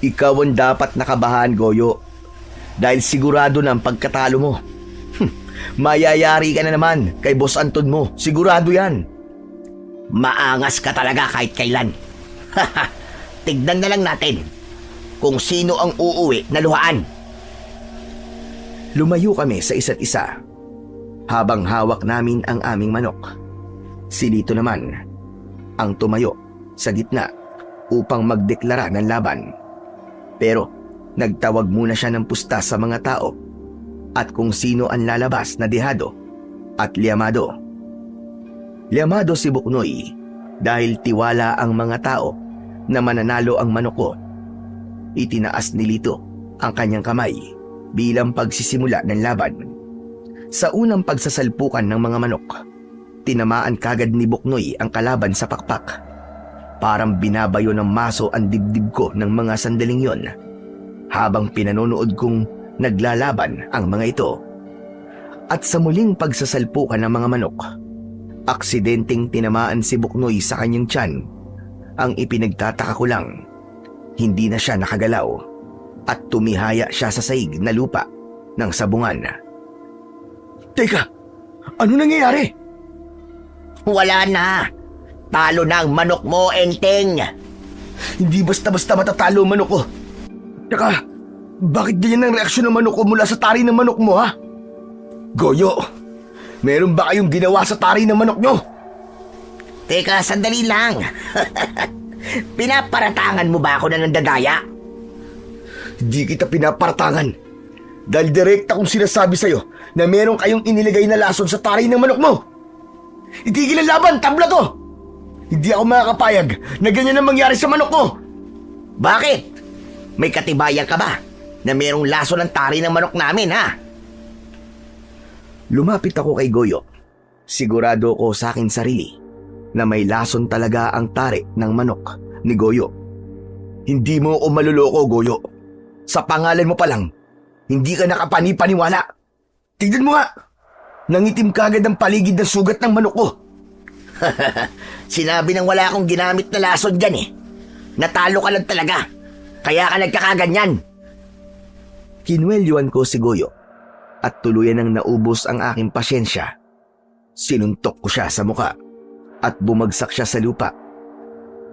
Ikaw ang dapat nakabahan, Goyo. Dahil sigurado na ang pagkatalo mo. Mayayari ka na naman kay Boss Anton mo. Sigurado yan. Maangas ka talaga kahit kailan. Tignan na lang natin kung sino ang uuwi na luhaan. Lumayo kami sa isa't isa habang hawak namin ang aming manok. Si Lito naman ang tumayo sa gitna upang magdeklara ng laban. Pero nagtawag muna siya ng pusta sa mga tao at kung sino ang lalabas na dehado at liyamado. Liyamado si Buknoy dahil tiwala ang mga tao na mananalo ang manok ko. Itinaas ni Lito ang kanyang kamay bilang pagsisimula ng laban. Sa unang pagsasalpukan ng mga manok, tinamaan kagad ni Buknoy ang kalaban sa pakpak. Parang binabayo ng maso ang dibdib ko ng mga sandaling yon habang pinanonood kong naglalaban ang mga ito. At sa muling pagsasalpukan ng mga manok, aksidenteng tinamaan si Buknoy sa kanyang tiyan. Ang ipinagtataka ko lang, hindi na siya nakagalaw at tumihaya siya sa saig na lupa ng sabungan. Teka, ano nangyayari? Wala na. Talo na ang manok mo, Enteng. Hindi basta-basta matatalo ang manok ko. Tsaka, bakit ganyan ang reaksyon ng manok ko mula sa tari ng manok mo, ha? Goyo, meron ba kayong ginawa sa tari ng manok nyo? Teka, sandali lang. Pinaparatangan mo ba ako na nandadaya? Hindi kita pinaparatangan. Dahil direkta kong sinasabi sa'yo na meron kayong inilagay na lason sa tari ng manok mo. Itigil ang laban, tabla to! Hindi ako makakapayag na ganyan ang mangyari sa manok ko. Bakit? May katibayan ka ba na merong laso ng tari ng manok namin, ha? Lumapit ako kay Goyo. Sigurado ko sa akin sarili na may lason talaga ang tari ng manok ni Goyo. Hindi mo ako maluloko, Goyo. Sa pangalan mo pa lang, hindi ka nakapani-paniwala. Tignan mo nga, nangitim kagad ang paligid ng sugat ng manok ko. Sinabi nang wala akong ginamit na lason dyan eh. Natalo ka lang talaga. Kaya ka nagkakaganyan. Kinwelyuan ko si Goyo at tuluyan nang naubos ang aking pasyensya. Sinuntok ko siya sa muka at bumagsak siya sa lupa.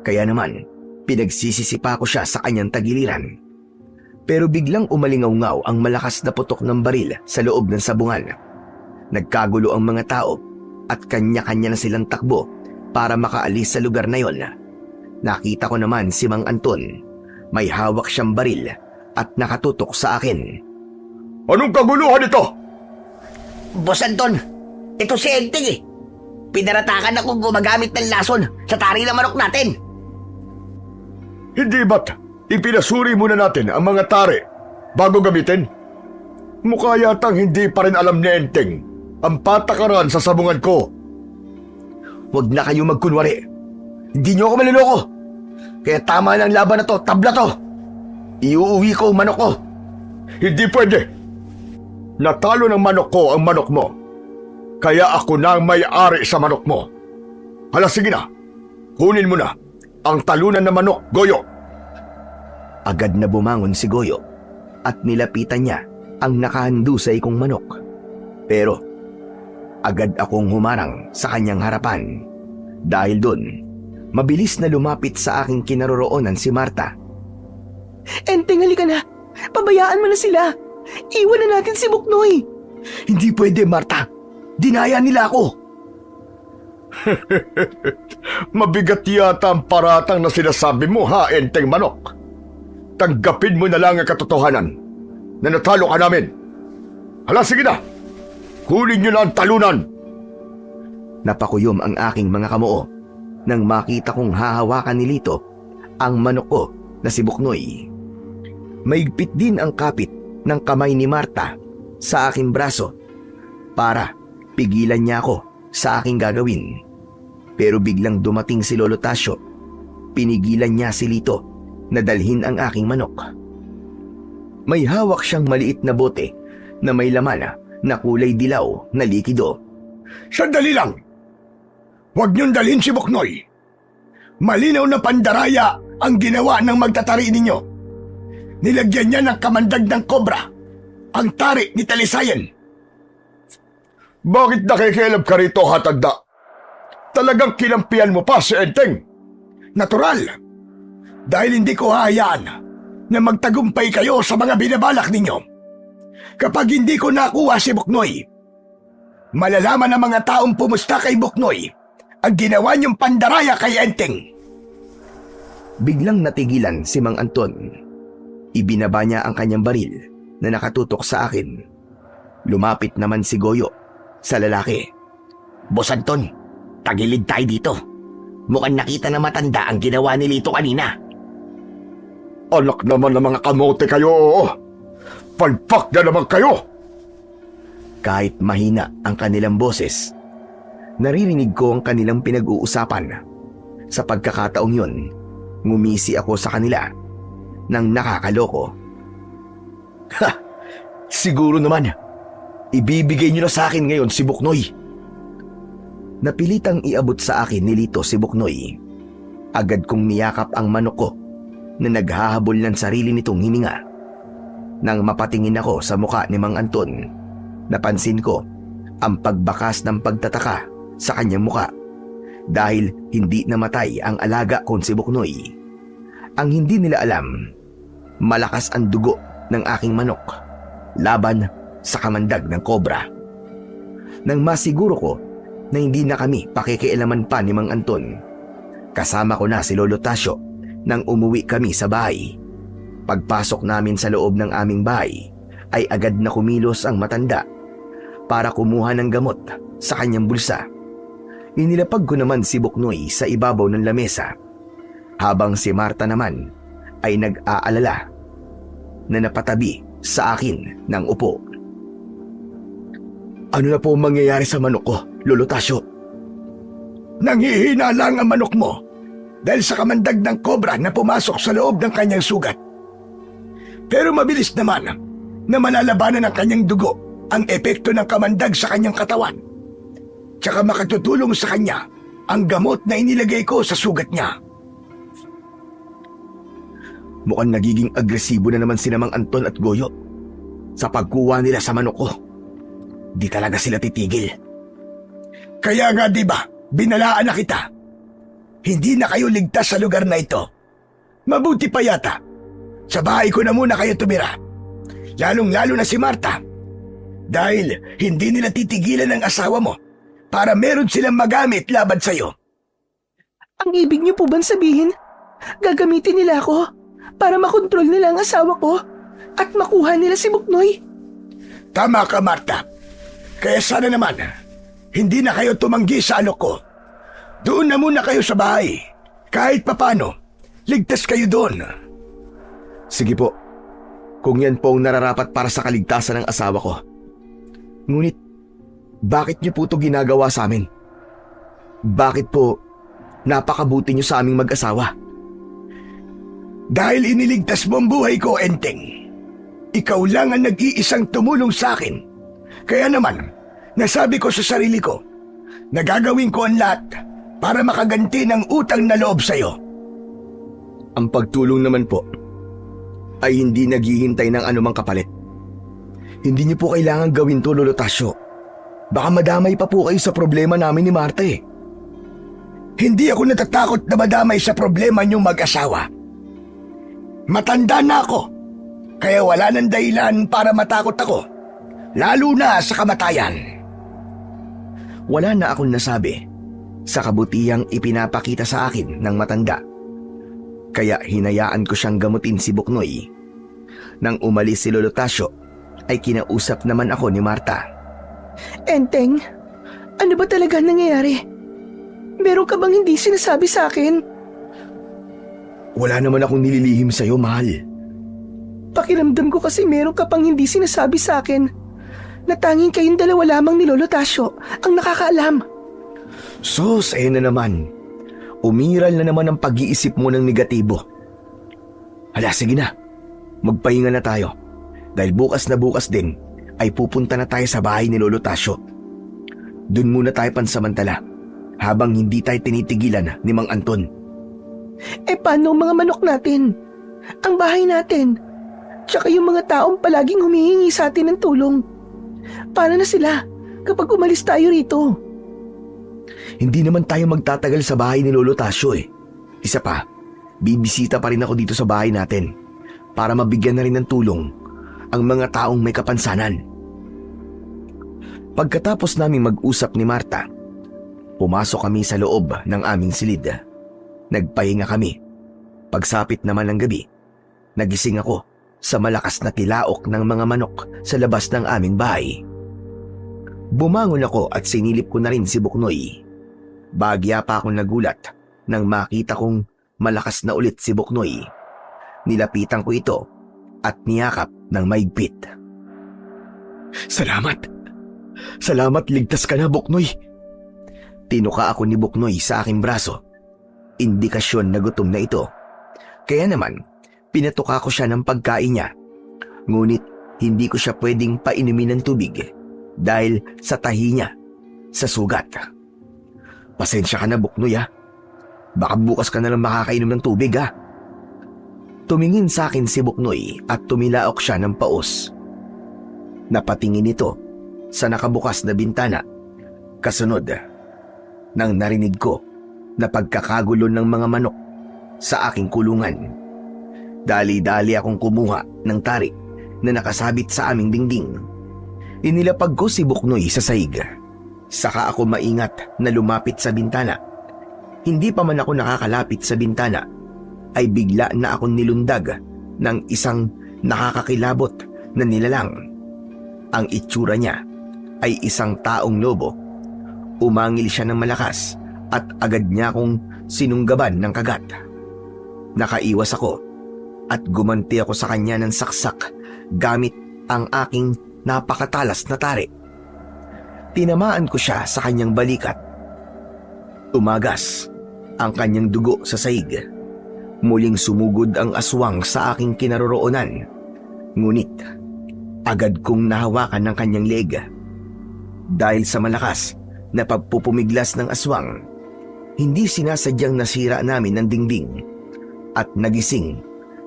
Kaya naman, pinagsisisipa ko siya sa kanyang tagiliran. Pero biglang umalingaw-ngaw ang malakas na putok ng baril sa loob ng sabungan. Nagkagulo ang mga tao at kanya-kanya na silang takbo para makaalis sa lugar na yon. Nakita ko naman si Mang Anton. May hawak siyang baril at nakatutok sa akin. Anong kaguluhan ito? Boss Anton, ito si Enteng eh. Pinaratakan akong gumagamit ng lason sa tari ng manok natin. Hindi ba't ipinasuri muna natin ang mga tari bago gamitin? Mukha yatang hindi pa rin alam ni Enteng ang patakaran sa sabungan ko. Huwag na kayo magkunwari. Hindi nyo ako maluloko. Kaya tama na ang laban na to, tabla to. Iuuwi ko ang manok ko. Hindi pwede. Natalo ng manok ko ang manok mo. Kaya ako na ang may-ari sa manok mo. Hala, sige na. Kunin mo na ang talunan ng manok, Goyo. Agad na bumangon si Goyo at nilapitan niya ang nakahandusay kong manok. Pero agad akong humarang sa kanyang harapan. Dahil doon, mabilis na lumapit sa aking kinaroroonan si Marta. Enteng, halika na. Pabayaan mo na sila. Iwan na natin si Buknoy. Hindi pwede, Marta. Dinaya nila ako. Mabigat yata ang paratang na sinasabi mo, ha, Enteng Manok. Tanggapin mo na lang ang katotohanan na natalo ka namin. Hala, sige na. Kunin niyo na ang talunan. Napakuyom ang aking mga kamoo nang makita kong hahawakan ni Lito ang manok ko na si Buknoy. Maigpit din ang kapit ng kamay ni Marta sa aking braso para pigilan niya ako sa aking gagawin. Pero biglang dumating si Lolo Tasyo. Pinigilan niya si Lito na dalhin ang aking manok. May hawak siyang maliit na bote na may laman na kulay dilaw na likido. Sandali lang. Huwag niyong dalhin si Buknoy. Malinaw na pandaraya ang ginawa ng magtatari ninyo. Nilagyan niya ng kamandag ng kobra ang tari ni Talisayan. Bakit nakikialam ka rito, Hatagda? Talagang kinampihan mo pa si Enteng. Natural. Dahil hindi ko hahayaan na magtagumpay kayo sa mga binabalak ninyo. Kapag hindi ko nakuha si Buknoy, malalaman ng mga taong pumusta kay Buknoy ang ginawa niyong pandaraya kay Enteng? Biglang natigilan si Mang Anton. Ibinaba niya ang kanyang baril na nakatutok sa akin. Lumapit naman si Goyo sa lalaki. Boss Anton, tagilid tayo dito. Mukhang nakita na matanda ang ginawa ni Lito kanina. Anak naman ng mga kamote kayo, oo. Palpak na naman kayo. Kahit mahina ang kanilang boses, naririnig ko ang kanilang pinag-uusapan. Sa pagkakataong yun, ngumisi ako sa kanila nang nakakaloko. Ha! Siguro naman, ibibigay niyo na sa akin ngayon si Buknoy. Napilitang iabot sa akin ni Lito si Buknoy. Agad kong niyakap ang manok ko na naghahabol ng sarili nitong hininga. Nang mapatingin ako sa muka ni Mang Anton, napansin ko ang pagbakas ng pagtataka sa kanyang muka dahil hindi namatay ang alaga kong si Buknoy. Ang hindi nila alam, malakas ang dugo ng aking manok laban sa kamandag ng kobra. Nang masiguro ko na hindi na kami pakikialaman pa ni Mang Anton, kasama ko na si Lolo Tasyo nang umuwi kami sa bahay. Pagpasok namin sa loob ng aming bahay ay agad na kumilos ang matanda para kumuha ng gamot sa kanyang bulsa. Inilapag ko naman si Buknoy sa ibabaw ng lamesa habang si Marta naman ay nag-aalala na napatabi sa akin ng upo. Ano na po ang mangyayari sa manok ko, Lolo Tasyo? Nanghihina lang ang manok mo dahil sa kamandag ng kobra na pumasok sa loob ng kanyang sugat. Pero mabilis naman na malalabanan ng kanyang dugo ang epekto ng kamandag sa kanyang katawan. Tsaka makatutulong sa kanya ang gamot na inilagay ko sa sugat niya. Mukhang nagiging agresibo na naman sina Mang Anton at Goyo sa pagkuha nila sa manok ko. Di talaga sila titigil. Kaya nga di ba, binalaan na kita. Hindi na kayo ligtas sa lugar na ito. Mabuti pa yata. Sa bahay ko na muna kayo tumira. Lalong-lalo na si Marta. Dahil hindi nila titigilan ang asawa mo para meron silang magamit laban sa'yo. Ang ibig niyo po bang sabihin, gagamitin nila ako para makontrol nila ang asawa ko at makuha nila si Buknoy? Tama ka, Marta. Kaya sana naman, hindi na kayo tumanggi sa alok ko. Doon na muna kayo sa bahay. Kahit papano, ligtas kayo doon. Sige po, kung yan po ang nararapat para sa kaligtasan ng asawa ko. Ngunit, bakit niyo po ito ginagawa sa amin? Bakit po napakabuti niyo sa aming mag-asawa? Dahil iniligtas mo ang buhay ko, Enteng. Ikaw lang ang nag-iisang tumulong sa akin. Kaya naman, nasabi ko sa sarili ko na gagawin ko ang lahat para makaganti ng utang na loob sa'yo. Ang pagtulong naman po ay hindi naghihintay ng anumang kapalit. Hindi niyo po kailangan gawin to, Lolo Tasyo. Baka madamay pa po kayo sa problema namin ni Marta eh. Hindi ako natatakot na madamay sa problema niyong mag-asawa. Matanda na ako, kaya wala nang dahilan para matakot ako, lalo na sa kamatayan. Wala na akong nasabi sa kabutihang ipinapakita sa akin ng matanda. Kaya hinayaan ko siyang gamutin si Buknoy. Nang umalis si Lolo Tasyo, ay kinausap naman ako ni Marta. Enteng, ano ba talaga nangyayari? Meron ka bang hindi sinasabi sa akin? Wala naman akong nililihim sa'yo, mahal. Pakiramdam ko kasi meron ka pang hindi sinasabi sa akin na tanging kayong dalawa lamang ni Lolo Tasyo ang nakakaalam. Sus, na naman. Umiral na naman ang pag-iisip mo ng negatibo. Hala, sige na. Magpahinga na tayo. Dahil bukas na bukas din ay pupunta na tayo sa bahay ni Lolo Tasyo. Doon muna tayo pansamantala habang hindi tayo tinitigilan ni Mang Anton. Paano ang mga manok natin? Ang bahay natin? Tsaka yung mga taong palaging humihingi sa atin ng tulong. Paano na sila kapag umalis tayo rito? Hindi naman tayo magtatagal sa bahay ni Lolo Tasyo eh. Isa pa, bibisita pa rin ako dito sa bahay natin para mabigyan na rin ng tulong ang mga taong may kapansanan. Pagkatapos naming mag-usap ni Marta, Pumasok kami sa loob ng aming silid. Nagpahinga kami. Pagsapit naman ng gabi, nagising ako sa malakas na tilaok ng mga manok sa labas ng aming bahay. Bumangon ako at sinilip ko na rin si Buknoy. Bagya pa akong nagulat nang makita kong malakas na ulit si Buknoy. Nilapitan ko ito at niyakap ng maigpit. Salamat! Salamat, ligtas ka na, Buknoy! Tinuka ako ni Buknoy sa aking braso. Indikasyon na gutom na ito. Kaya naman, pinatuka ko siya ng pagkain niya. Ngunit hindi ko siya pwedeng painumin ng tubig dahil sa tahi niya sa sugat. Pasensya ka na, Buknoy ha. Baka bukas ka na lang makakainom ng tubig ha. Tumingin sa akin si Buknoy at tumilaok siya ng paos. Napatingin ito sa nakabukas na bintana. Kasunod, nang narinig ko na pagkakagulo ng mga manok sa aking kulungan. Dali-dali akong kumuha ng tari na nakasabit sa aming dingding. Inilapag ko si Buknoy sa sahig. Saka ako maingat na lumapit sa bintana. Hindi pa man ako nakakalapit sa bintana ay bigla na akong nilundag ng isang nakakakilabot na nilalang. Ang itsura niya ay isang taong lobo. Umangil siya ng malakas at agad niya akong sinunggaban ng kagat. Nakaiwas ako at gumanti ako sa kanya ng saksak gamit ang aking napakatalas na tari. Tinamaan ko siya sa kanyang balikat. Tumagas ang kanyang dugo sa sahig. Muling sumugod ang aswang sa aking kinaroroonan. Ngunit agad kong nahawakan ng kanyang leg. Dahil sa malakas na pagpupumiglas ng aswang, hindi sinasadyang nasira namin ng dingding at nagising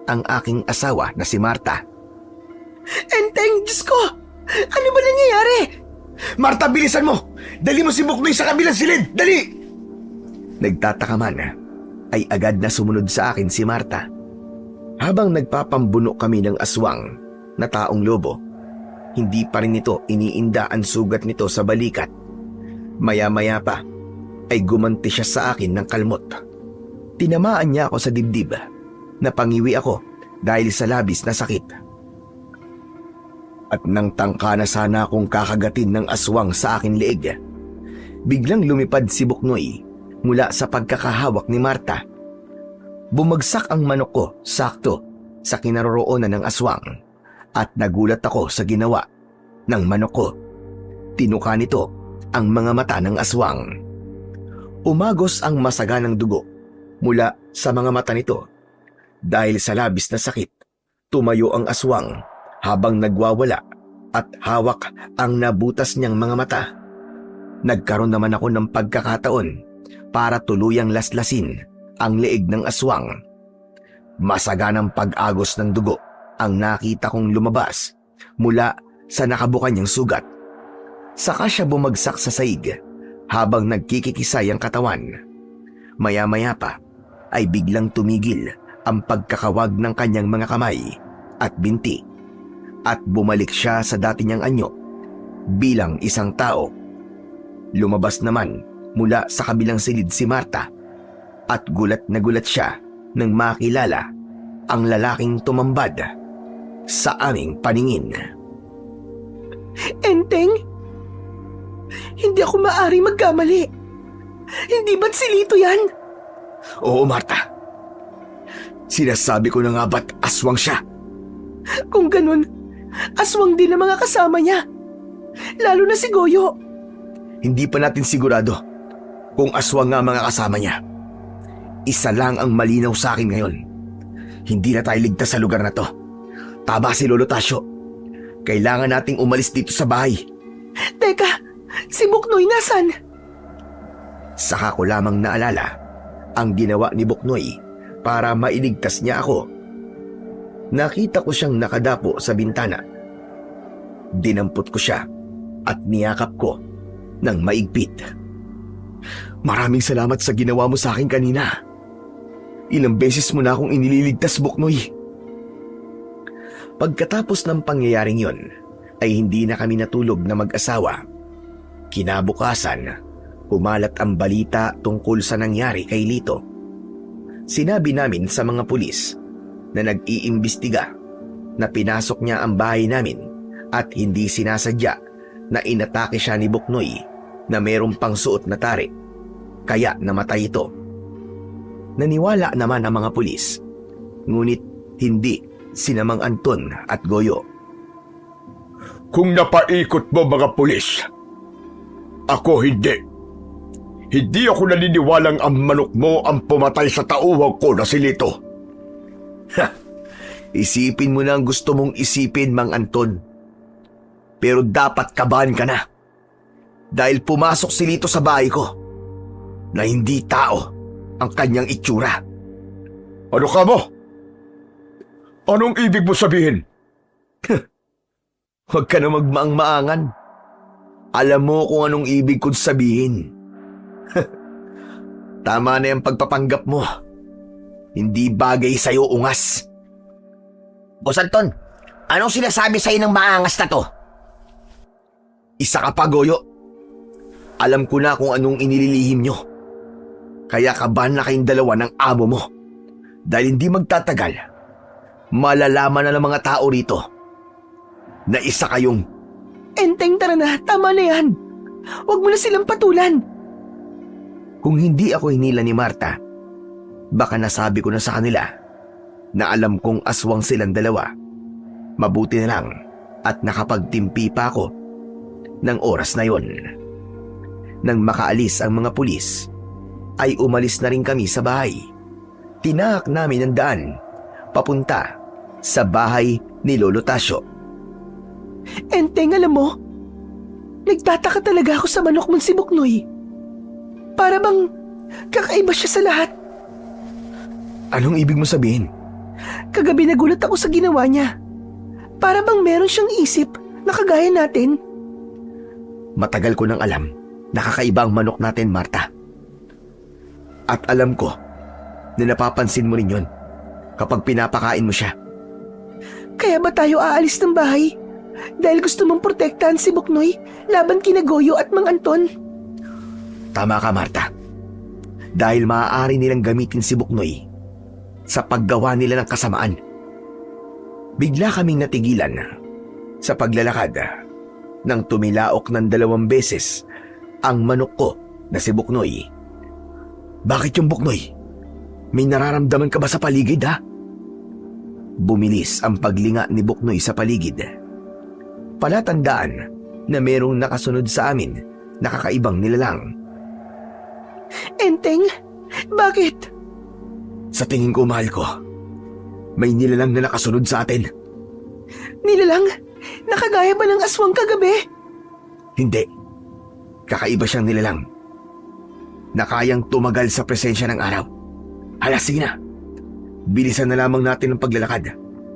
ang aking asawa na si Marta. Enteng, Diyos ko! Ano ba nangyayari? Marta, bilisan mo! Dali mo si Buknoy sa kabilang silid! Dali! Nagtataka man ay agad na sumunod sa akin si Marta. Habang nagpapambuno kami ng aswang na taong lobo, hindi pa rin ito iniinda ang sugat nito sa balikat. Maya-maya pa ay gumanti siya sa akin ng kalmot. Tinamaan niya ako sa dibdib. Napangiwi ako dahil sa labis na sakit. At nang tangka na sana akong kakagatin ng aswang sa aking leeg, biglang lumipad si Buknoy mula sa pagkakahawak ni Marta. Bumagsak ang manok ko sakto sa kinaroroonan ng aswang at nagulat ako sa ginawa ng manok ko. Tinuka nito ang mga mata ng aswang. Umagos ang masaganang dugo mula sa mga mata nito. Dahil sa labis na sakit, tumayo ang aswang habang nagwawala at hawak ang nabutas niyang mga mata. Nagkaroon naman ako ng pagkakataon para tuluyang laslasin ang leeg ng aswang. Masaganang pag-agos ng dugo ang nakita kong lumabas mula sa nakabuka niyang sugat. Saka siya bumagsak sa sahig habang nagkikikisay ang katawan. Maya-maya pa ay biglang tumigil ang pagkakawag ng kanyang mga kamay at binti at bumalik siya sa dati niyang anyo bilang isang tao. Lumabas naman mula sa kabilang silid si Marta at gulat na gulat siya nang makilala ang lalaking tumambad sa aming paningin. Enteng? Hindi ako maari magkamali. Hindi ba't si Lito yan? Oo, Marta. Sinasabi ko na nga ba't aswang siya? Kung ganun, aswang din ang mga kasama niya. Lalo na si Goyo. Hindi pa natin sigurado kung aswang nga ang mga kasama niya. Isa lang ang malinaw sa akin ngayon. Hindi na tayo ligtas sa lugar na to. Tama si Lolo Tasyo. Kailangan nating umalis dito sa bahay. Teka, si Buknoy nasan? Saka ko lamang naalala ang ginawa ni Buknoy para mailigtas niya ako. Nakita ko siyang nakadapo sa bintana. Dinampot ko siya at niyakap ko ng maigpit. Maraming salamat sa ginawa mo sa akin kanina. Ilang beses mo na akong inililigtas, Buknoy. Pagkatapos ng pangyayaring yon, ay hindi na kami natulog na mag-asawa. Kinabukasan, Umalat ang balita tungkol sa nangyari kay Lito. Sinabi namin sa mga pulis na nag-iimbestiga na pinasok niya ang bahay namin at hindi sinasadya na inatake siya ni Buknoy na mayroong pang suot na tarik, kaya namatay ito. Naniwala naman ang mga pulis, ngunit hindi sina Mang Anton at Goyo. Kung napaikot mo mga pulis, ako hindi. Hindi ako naniniwalang ang manok mo ang pumatay sa tauhan ko na si Lito. Isipin mo na ang gusto mong isipin, Mang Anton. Pero dapat kabahan ka na. Dahil pumasok si Lito sa bahay ko na hindi tao ang kanyang itsura. Ano ka mo? Anong ibig mo sabihin? Huwag ka na magmaang-maangan. Alam mo kung anong ibig kong sabihin. Tama na yung pagpapanggap mo. Hindi bagay sa'yo, ungas. Boss Anton, anong sinasabi sa'yo ng maangas na to? Isa ka pa, Goyo. Alam ko na kung anong inililihim nyo. Kaya kabahan na kayong dalawa ng amo mo. Dahil hindi magtatagal, malalaman na ng mga tao rito na isa kayong... Enteng, tara na. Tama na yan. Huwag mo na silang patulan. Kung hindi ako hinila ni Marta, baka nasabi ko na sa kanila na alam kong aswang silang dalawa. Mabuti na lang at nakapagtimpi pa ako ng oras na yon. Nang makaalis ang mga pulis, ay umalis na rin kami sa bahay. Tinahak namin ang daan papunta sa bahay ni Lolo Tasyo. Enteng, alam mo, nagtataka talaga ako sa manok mong si Buknoy. Para bang kakaiba siya sa lahat. Anong ibig mo sabihin? Kagabi nagulat ako sa ginawa niya. Para bang meron siyang isip na kagaya natin. Matagal ko nang alam na kakaiba ang manok natin, Marta. At alam ko na napapansin mo rin yun kapag pinapakain mo siya. Kaya ba tayo aalis ng bahay? Dahil gusto mong protektahan si Buknoy laban kina Goyo at Mang Anton? Tama ka, Marta. Dahil maaari nilang gamitin si Buknoy sa paggawa nila ng kasamaan. Bigla kaming natigilan sa paglalakad nang tumilaok ng 2 beses ang manok ko na si Buknoy. Bakit yung Buknoy? May nararamdaman ka ba sa paligid, ha? Bumilis ang paglinga ni Buknoy sa paligid. Palatandaan na merong nakasunod sa amin na kakaibang nilalang. Enteng, bakit? Sa tingin ko, mahal ko, may nilalang na nakasunod sa atin. Nilalang? Nakagaya ba ng aswang kagabi? Hindi. Kakaiba siyang nilalang na kayang tumagal sa presensya ng araw. Hala, sige na. Bilisan na lamang natin ang paglalakad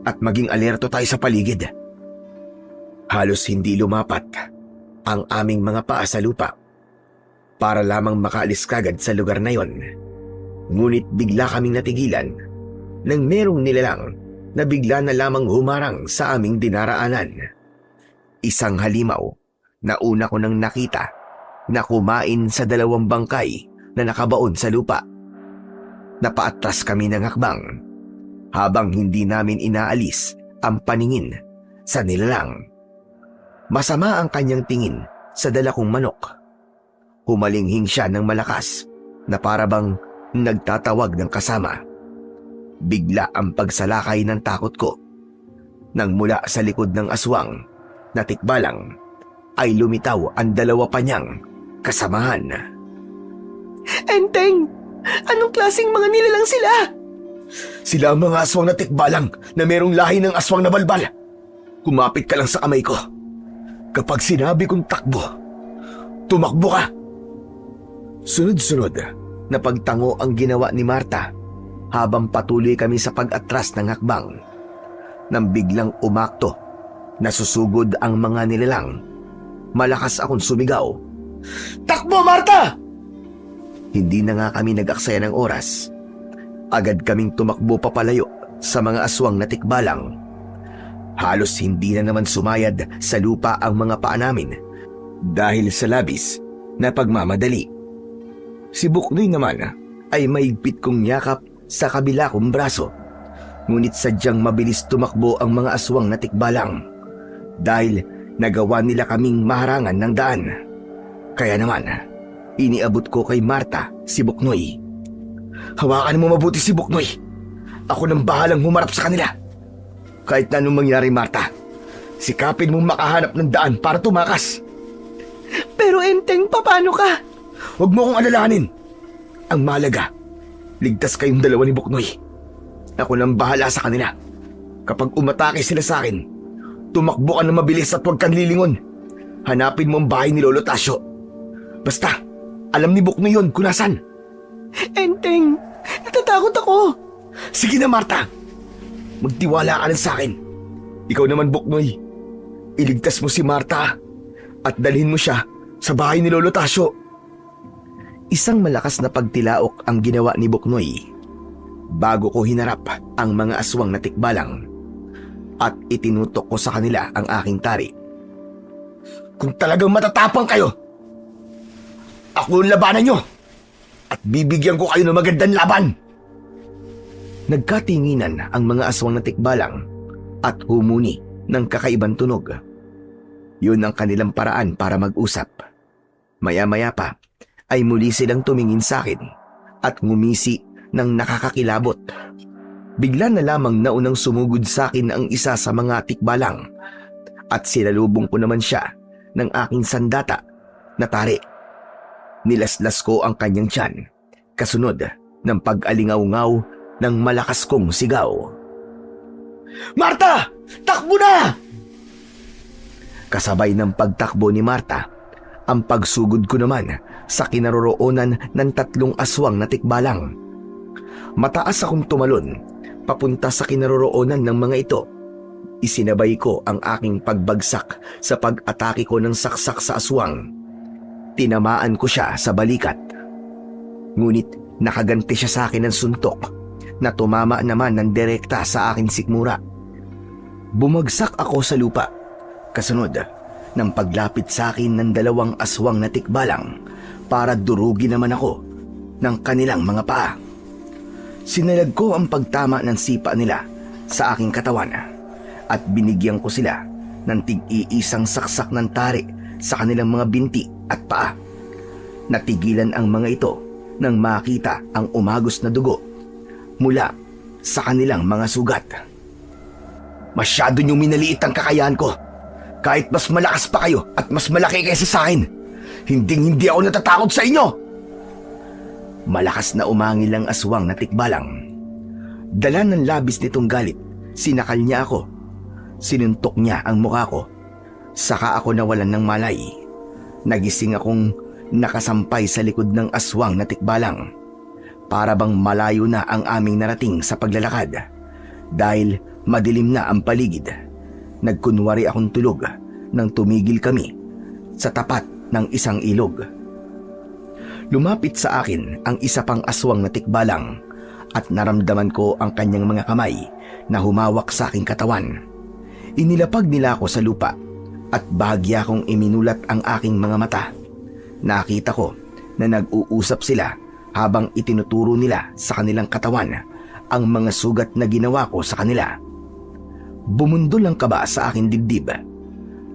at maging alerto tayo sa paligid. Halos hindi lumapat ang aming mga paa sa lupa para lamang makaalis kagad sa lugar na yon. Ngunit bigla kaming natigilan nang merong nilalang na bigla na lamang humarang sa aming dinaraanan. Isang halimaw na una ko nang nakita na kumain sa 2 bangkay na nakabaon sa lupa. Napaatras kami ng hakbang habang hindi namin inaalis ang paningin sa nilalang. Masama ang kanyang tingin sa dala kong manok. Humalinghing siya ng malakas na parabang nagtatawag ng kasama. Bigla ang pagsalakay ng takot ko nang mula sa likod ng aswang na tikbalang ay lumitaw ang 2 pa niyang kasamahan. Enteng, anong klaseng mga nilalang sila? Sila ang mga aswang na tikbalang na merong lahi ng aswang na balbal. Kumapit ka lang sa kamay ko. Kapag sinabi kong takbo, tumakbo ka. Sunod-sunod na pagtango ang ginawa ni Marta habang patuloy kami sa pag-atras ng hakbang. Nang biglang umakto, nasusugod ang mga nilalang. Malakas akong sumigaw. Takbo, Marta! Hindi na nga kami nag-aksaya ng oras. Agad kaming tumakbo papalayo sa mga aswang na tikbalang. Halos hindi na naman sumayad sa lupa ang mga paa namin dahil sa labis na pagmamadali. Si Buknoy naman ay mahigpit kong yakap sa kabila kong braso. Ngunit sadyang mabilis tumakbo ang mga aswang na tikbalang dahil nagawa nila kaming maharangan ng daan. Kaya naman, iniabot ko kay Marta si Buknoy. Hawakan mo mabuti si Buknoy. Ako nang bahalang humarap sa kanila. Kahit na anong mangyari, Marta, sikapin mong makahanap ng daan para tumakas. Pero Enteng, paano ka? Huwag mo akong alalahanin. Ang mahalaga, ligtas kayong dalawa ni Buknoy. Ako nang bahala sa kanila. Kapag umatake sila sa akin, tumakbo ka na mabilis at huwag kang lilingon. Hanapin mo ang bahay ni Lolo Tasyo. Basta, alam ni Buknoy yun kung nasan. Enteng, natatakot ako. Sige na, Marta. Magtiwala ka lang sa akin. Ikaw naman, Buknoy. Iligtas mo si Marta at dalhin mo siya sa bahay ni Lolo Tasyo. Isang malakas na pagtilaok ang ginawa ni Buknoy bago ko hinarap ang mga aswang na tikbalang at itinutok ko sa kanila ang aking tari. Kung talagang matatapang kayo, ako ang labanan nyo at bibigyan ko kayo ng magandang laban. Nagkatinginan ang mga aswang na tikbalang at humuni ng kakaibang tunog. Yun ang kanilang paraan para mag-usap. Maya-maya pa ay muli silang tumingin sa akin at ngumisi ng nakakakilabot. Bigla na lamang naunang sumugod sa akin ang isa sa mga tikbalang at sinalubong ko naman siya ng aking sandata na tari. Nilaslas ko ang kanyang tiyan, kasunod ng pag-alingaw-ngaw ng malakas kong sigaw. Marta! Takbo na! Kasabay ng pagtakbo ni Marta, ang pagsugod ko naman sa kinaroroonan ng 3 aswang na tikbalang. Mataas akong tumalon, papunta sa kinaroroonan ng mga ito. Isinabay ko ang aking pagbagsak sa pag-atake ko ng saksak sa aswang. Tinamaan ko siya sa balikat. Ngunit nakaganti siya sa akin ng suntok na tumama naman ng direkta sa aking sikmura. Bumagsak ako sa lupa, kasunod ng paglapit sa akin ng 2 aswang na tikbalang para durugin naman ako ng kanilang mga paa. Sinalag ko ang pagtama ng sipa nila sa aking katawan at binigyan ko sila ng tig-iisang saksak ng tari sa kanilang mga binti at paa. Natigilan ang mga ito nang makita ang umagos na dugo mula sa kanilang mga sugat. Masyado niyong minaliit ang kakayahan ko. Kahit mas malakas pa kayo at mas malaki kaysa sa akin, hindi ako natatakot sa inyo. Malakas na umangil ang aswang na tikbalang. Dala ng labis nitong galit, sinakal niya ako. Sinuntok niya ang mukha ko. Saka ako nawalan ng malay. Nagising akong nakasampay sa likod ng aswang na tikbalang. Para bang malayo na ang aming narating sa paglalakad. Dahil madilim na ang paligid, nagkunwari akong tulog nang tumigil kami sa tapat ng isang ilog. Lumapit sa akin ang isa pang aswang na tikbalang at naramdaman ko ang kanyang mga kamay na humawak sa aking katawan. Inilapag nila ako sa lupa at bahagya kong iminulat ang aking mga mata. Nakita ko na nag-uusap sila habang itinuturo nila sa kanilang katawan ang mga sugat na ginawa ko sa kanila. Bumundol ang kaba sa aking dibdib.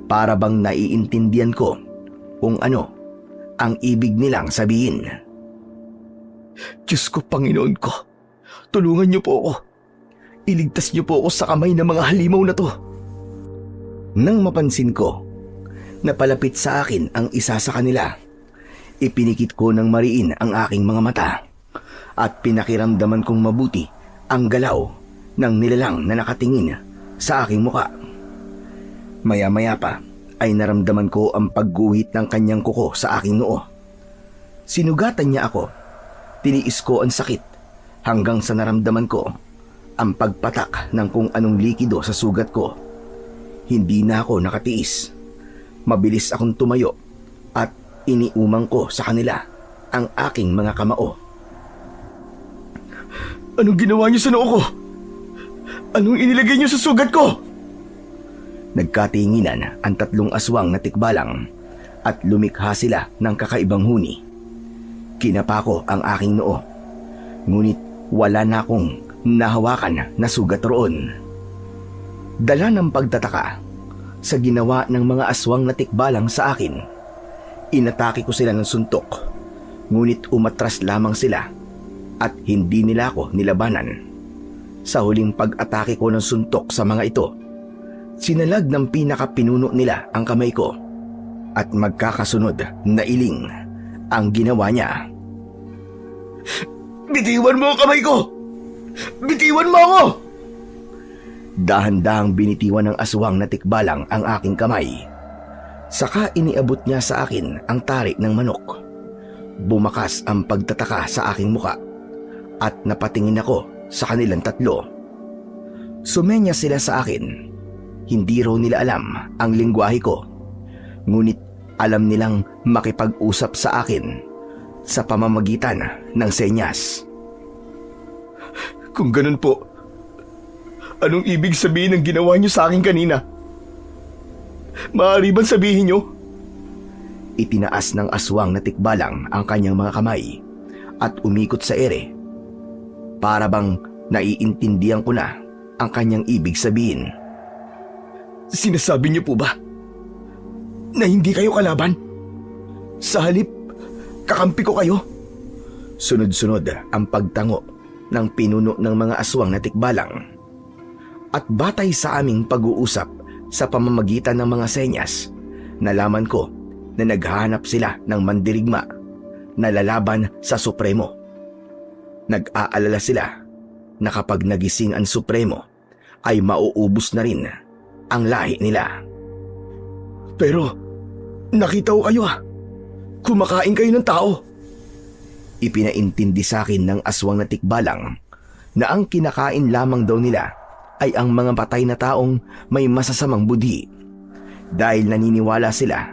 Para bang naiintindihan ko kung ano ang ibig nilang sabihin. Diyos ko, Panginoon ko, tulungan niyo po ako. Iligtas niyo po ako sa kamay ng mga halimaw na to. Nang mapansin ko, napalapit sa akin ang isa sa kanila. Ipinikit ko ng mariin ang aking mga mata at pinakiramdaman kong mabuti ang galaw ng nilalang na nakatingin sa aking muka. Maya-maya pa ay naramdaman ko ang pagguhit ng kanyang kuko sa aking noo. Sinugatan niya ako. Tiniis ko ang sakit hanggang sa naramdaman ko ang pagpatak ng kung anong likido sa sugat ko. Hindi na ako nakatiis. Mabilis akong tumayo at iniumang ko sa kanila ang aking mga kamao. Anong ginawa niyo sa noo ko? Anong inilagay niyo sa sugat ko? Nagkatinginan ang 3 aswang na tikbalang at lumikha sila ng kakaibang huni. Kinapa ko ang aking noo, ngunit wala na akong nahawakan na sugat roon. Dala ng pagtataka sa ginawa ng mga aswang na tikbalang sa akin, inatake ko sila ng suntok, ngunit umatras lamang sila at hindi nila ako nilabanan. Sa huling pag-atake ko ng suntok sa mga ito, sinalag ng pinakapinuno nila ang kamay ko at magkakasunod na iling ang ginawa niya. Bitiwan mo ang kamay ko! Bitiwan mo ako! Dahan-dahang binitiwan ng aswang na tikbalang ang aking kamay. Saka iniabot niya sa akin ang tari ng manok. Bumakas ang pagtataka sa aking muka at napatingin ako sa kanilang tatlo. Sumenya sila sa akin. Hindi raw nila alam ang lengguwahe ko, ngunit alam nilang makipag-usap sa akin sa pamamagitan ng senyas. Kung ganun po, anong ibig sabihin ng ginawa niyo sa akin kanina? Maaari bang sabihin niyo? Itinaas ng aswang na tikbalang ang kanyang mga kamay at umikot sa ere. Para bang naiintindihan ko na ang kanyang ibig sabihin. Sinasabi niyo po ba na hindi kayo kalaban? Sa halip, kakampi ko kayo? Sunod-sunod ang pagtango ng pinuno ng mga aswang na tikbalang. At batay sa aming pag-uusap sa pamamagitan ng mga senyas, nalaman ko na naghahanap sila ng mandirigma na lalaban sa Supremo. Nag-aalala sila na kapag nagising ang Supremo ay mauubos na rin ang lahi nila. Pero, nakita ko kayo kumakain kayo ng tao. Ipinaintindi sa akin ng aswang na tikbalang na ang kinakain lamang daw nila ay ang mga patay na taong may masasamang budhi, dahil naniniwala sila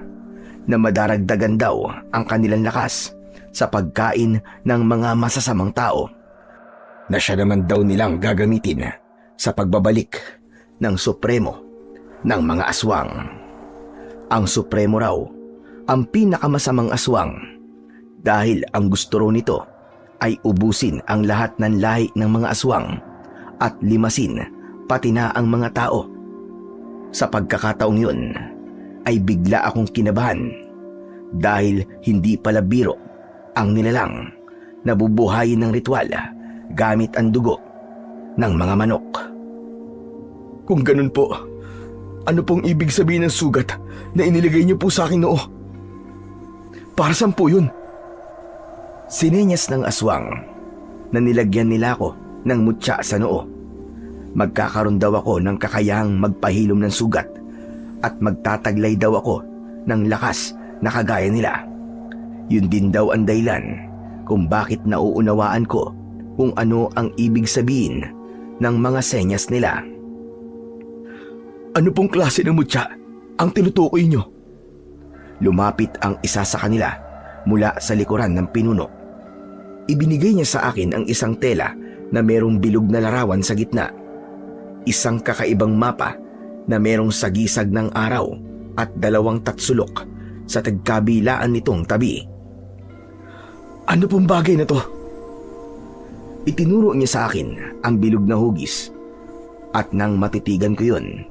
na madaragdagan daw ang kanilang lakas sa pagkain ng mga masasamang tao, na siya naman daw nilang gagamitin sa pagbabalik ng Supremo ng mga aswang. Ang Supremo raw ang pinakamasamang aswang, dahil ang gusto raw nito ay ubusin ang lahat ng lahi ng mga aswang at limasin pati na ang mga tao. Sa pagkakataong yun ay bigla akong kinabahan, dahil hindi pala biro ang nilalang na bubuhayin ng ritual gamit ang dugo ng mga manok. Kung ganun po, ano pong ibig sabihin ng sugat na inilagay niyo po sa akin noo? Para saan po yun? Sinenyas ng aswang na nilagyan nila ako ng mutya sa noo. Magkakaroon daw ako ng kakayahang magpahilom ng sugat at magtataglay daw ako ng lakas na kagaya nila. Yun din daw ang dahilan kung bakit nauunawaan ko kung ano ang ibig sabihin ng mga senyas nila. Ano pong klase ng mutya ang tinutukoy niyo? Lumapit ang isa sa kanila mula sa likuran ng pinuno. Ibinigay niya sa akin ang isang tela na merong bilog na larawan sa gitna. Isang kakaibang mapa na merong sagisag ng araw at 2 tatsulok sa tagkabilaan nitong tabi. Ano pong bagay na to? Itinuro niya sa akin ang bilog na hugis, at nang matitigan ko yun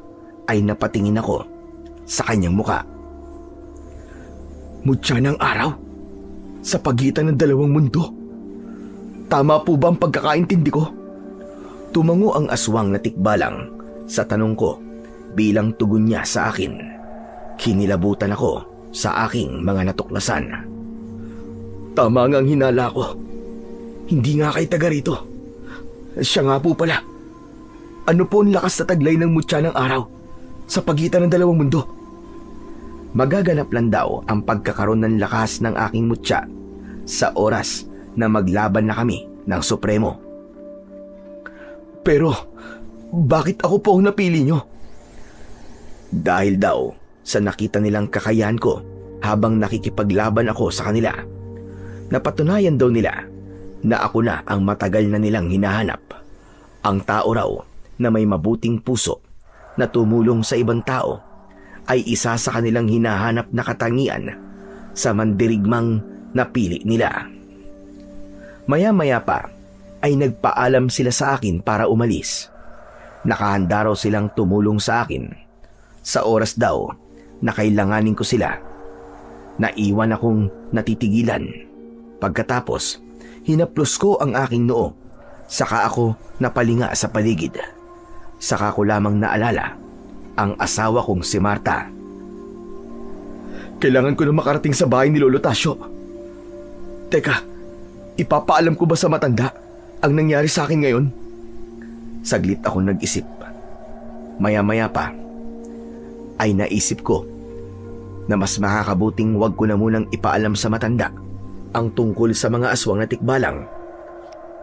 ay napatingin ako sa kanyang muka. Mutya ng araw? Sa pagitan ng 2 mundo? Tama po ba ang pagkakaintindi ko? Tumango ang aswang na tikbalang sa tanong ko bilang tugon niya sa akin. Kinilabutan ako sa aking mga natuklasan. Tama nga ang hinala ko. Hindi nga kayo taga rito. Siya nga po pala. Ano po ang lakas na taglay ng mutya ng araw sa pagitan ng 2 mundo? Magaganap lang daw ang pagkakaroon ng lakas ng aking mutya sa oras na maglaban na kami ng Supremo. Pero, bakit ako po ang napili nyo? Dahil daw sa nakita nilang kakayahan ko habang nakikipaglaban ako sa kanila. Napatunayan daw nila na ako na ang matagal na nilang hinahanap. Ang tao raw na may mabuting puso na tumulong sa ibang tao ay isa sa kanilang hinahanap na katangian sa mandirigmang napili nila. Maya-maya pa ay nagpaalam sila sa akin para umalis. Nakahanda raw silang tumulong sa akin. Sa oras daw na kailanganin ko sila. Naiwan akong natitigilan. Pagkatapos, hinaplos ko ang aking noo. Saka ako napalinga sa paligid. Saka ko lamang naalala ang asawa kong si Marta. Kailangan ko na makarating sa bahay ni Lolo Tasyo. Teka, ipapaalam ko ba sa matanda ang nangyari sa akin ngayon? Saglit ako nag-isip. Maya-maya pa ay naisip ko na mas makakabuting wag ko na munang ipaalam sa matanda ang tungkol sa mga aswang na tikbalang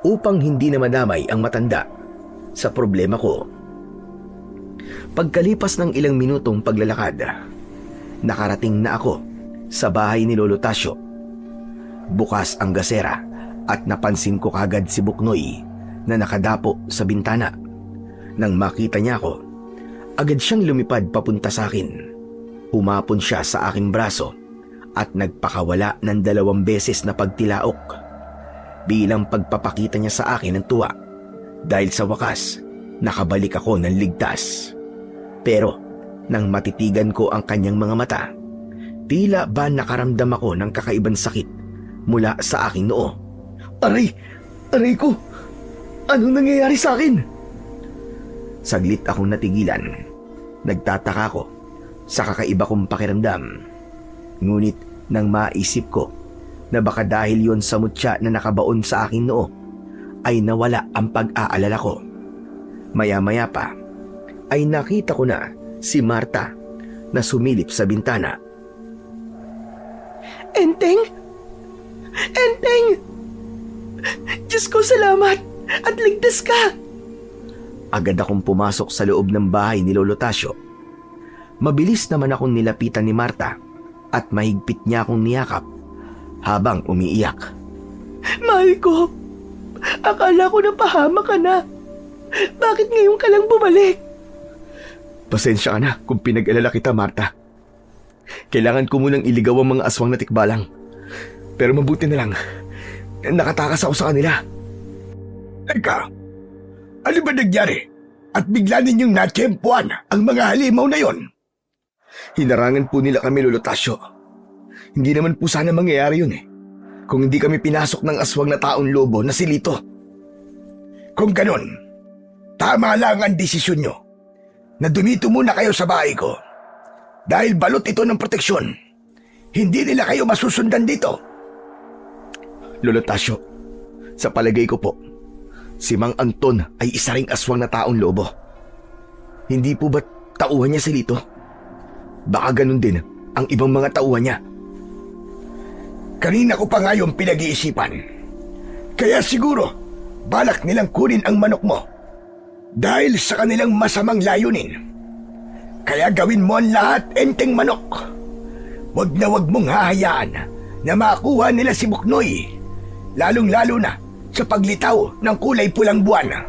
upang hindi na madamay ang matanda sa problema ko. Pagkalipas ng ilang minutong paglalakad, nakarating na ako sa bahay ni Lolo Tasyo. Bukas ang gasera at napansin ko kagad si Buknoy na nakadapo sa bintana. Nang makita niya ako, agad siyang lumipad papunta sa akin. Humapon siya sa aking braso at nagpakawala ng 2 beses na pagtilaok bilang pagpapakita niya sa akin ng tuwa dahil sa wakas nakabalik ako ng ligtas. Pero nang matitigan ko ang kanyang mga mata, tila ba nakaramdam ako ng kakaibang sakit mula sa aking noo. Aray! Aray ko! Anong nangyayari sa akin? Saglit akong natigilan. Nagtataka ko sa kakaiba kong pakiramdam. Ngunit nang maisip ko na baka dahil yon sa mutya na nakabaon sa aking noo, ay nawala ang pag-aalala ko. Maya-maya pa ay nakita ko na si Marta na sumilip sa bintana. Enteng! Enteng! Diyos ko, salamat! At ligtas ka! Agad akong pumasok sa loob ng bahay ni Lolo Tasyo. Mabilis naman akong nilapitan ni Marta at mahigpit niya akong niyakap habang umiiyak. Mahal ko! Akala ko napahama ka na. Bakit ngayon ka lang bumalik? Pasensya ka na kung pinag-alala kita, Marta. Kailangan ko munang iligaw ang mga aswang na tikbalang. Pero mabuti na lang, nakatakas ako sa kanila. Teka, ano ba nangyari? At bigla ninyong natsyempuan ang mga halimaw na yon? Hinarangan po nila kami, Lolo Tasyo. Hindi naman po sana mangyayari yun kung hindi kami pinasok ng aswang na taong lobo na si Lito. Kung ganon, tama lang ang desisyon nyo na dumito muna kayo sa bahay ko. Dahil balot ito ng proteksyon, hindi nila kayo masusundan dito. Lolo Tasyo, sa palagay ko po, si Mang Anton ay isa ring aswang na taong lobo. Hindi po ba tauhan niya si Lito? Baka ganun din ang ibang mga tauhan niya. Kanina ko pa nga yung pinag-iisipan. Kaya siguro, balak nilang kunin ang manok mo dahil sa kanilang masamang layunin. Kaya gawin mo ang lahat, Enteng Manok. Wag na wag mong hahayaan na makuha nila si Buknoy, lalong-lalo na sa paglitaw ng kulay pulang buwan.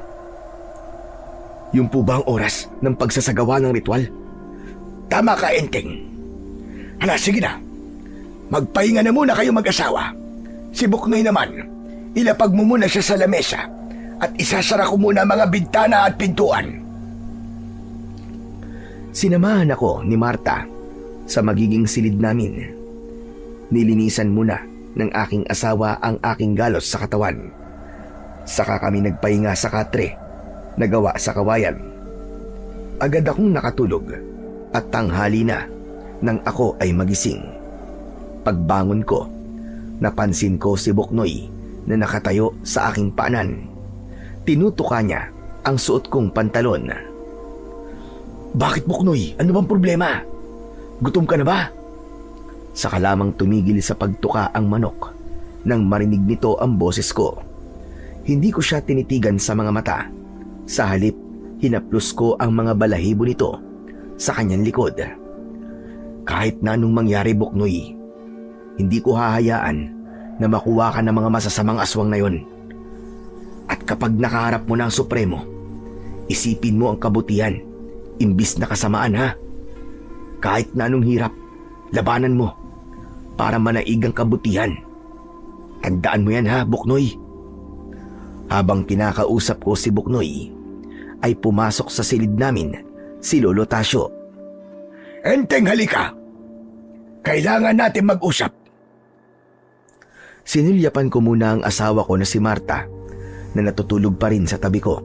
Yung po ba ang oras ng pagsasagawa ng ritual? Tama ka, Enteng. Hala, sige na. Magpahinga na muna kayo mag-asawa. Si Buknoy naman, ilapag mo muna siya sa lamesa at isasara ko muna mga bintana at pintuan. Sinamahan ako ni Marta sa magiging silid namin. Nilinisan muna ng aking asawa ang aking galos sa katawan. Saka kami nagpahinga sa katre na gawa sa kawayan. Agad akong nakatulog at tanghali na nang ako ay magising. Pagbangon ko, napansin ko si Buknoy na nakatayo sa aking paanan. Tinutuka niya ang suot kong pantalon. Bakit, Buknoy? Ano bang problema? Gutom ka na ba? Saka lamang tumigil sa pagtuka ang manok nang marinig nito ang boses ko. Hindi ko siya tinitigan sa mga mata. Sa halip, hinaplos ko ang mga balahibo nito sa kanyang likod. Kahit na anong mangyari, Buknoy, hindi ko hahayaan na makuha ka ng mga masasamang aswang na yon. At kapag nakaharap mo na ang Supremo, isipin mo ang kabutihan, imbis na kasamaan, ha? Kahit na anong hirap, labanan mo para manaig ang kabutihan. Tandaan mo yan, ha, Buknoy? Habang kinakausap ko si Buknoy, ay pumasok sa silid namin si Lolo Tasyo. Enteng, halika. Kailangan natin mag-usap. Sinilyapan ko muna ang asawa ko na si Marta na natutulog pa rin sa tabi ko.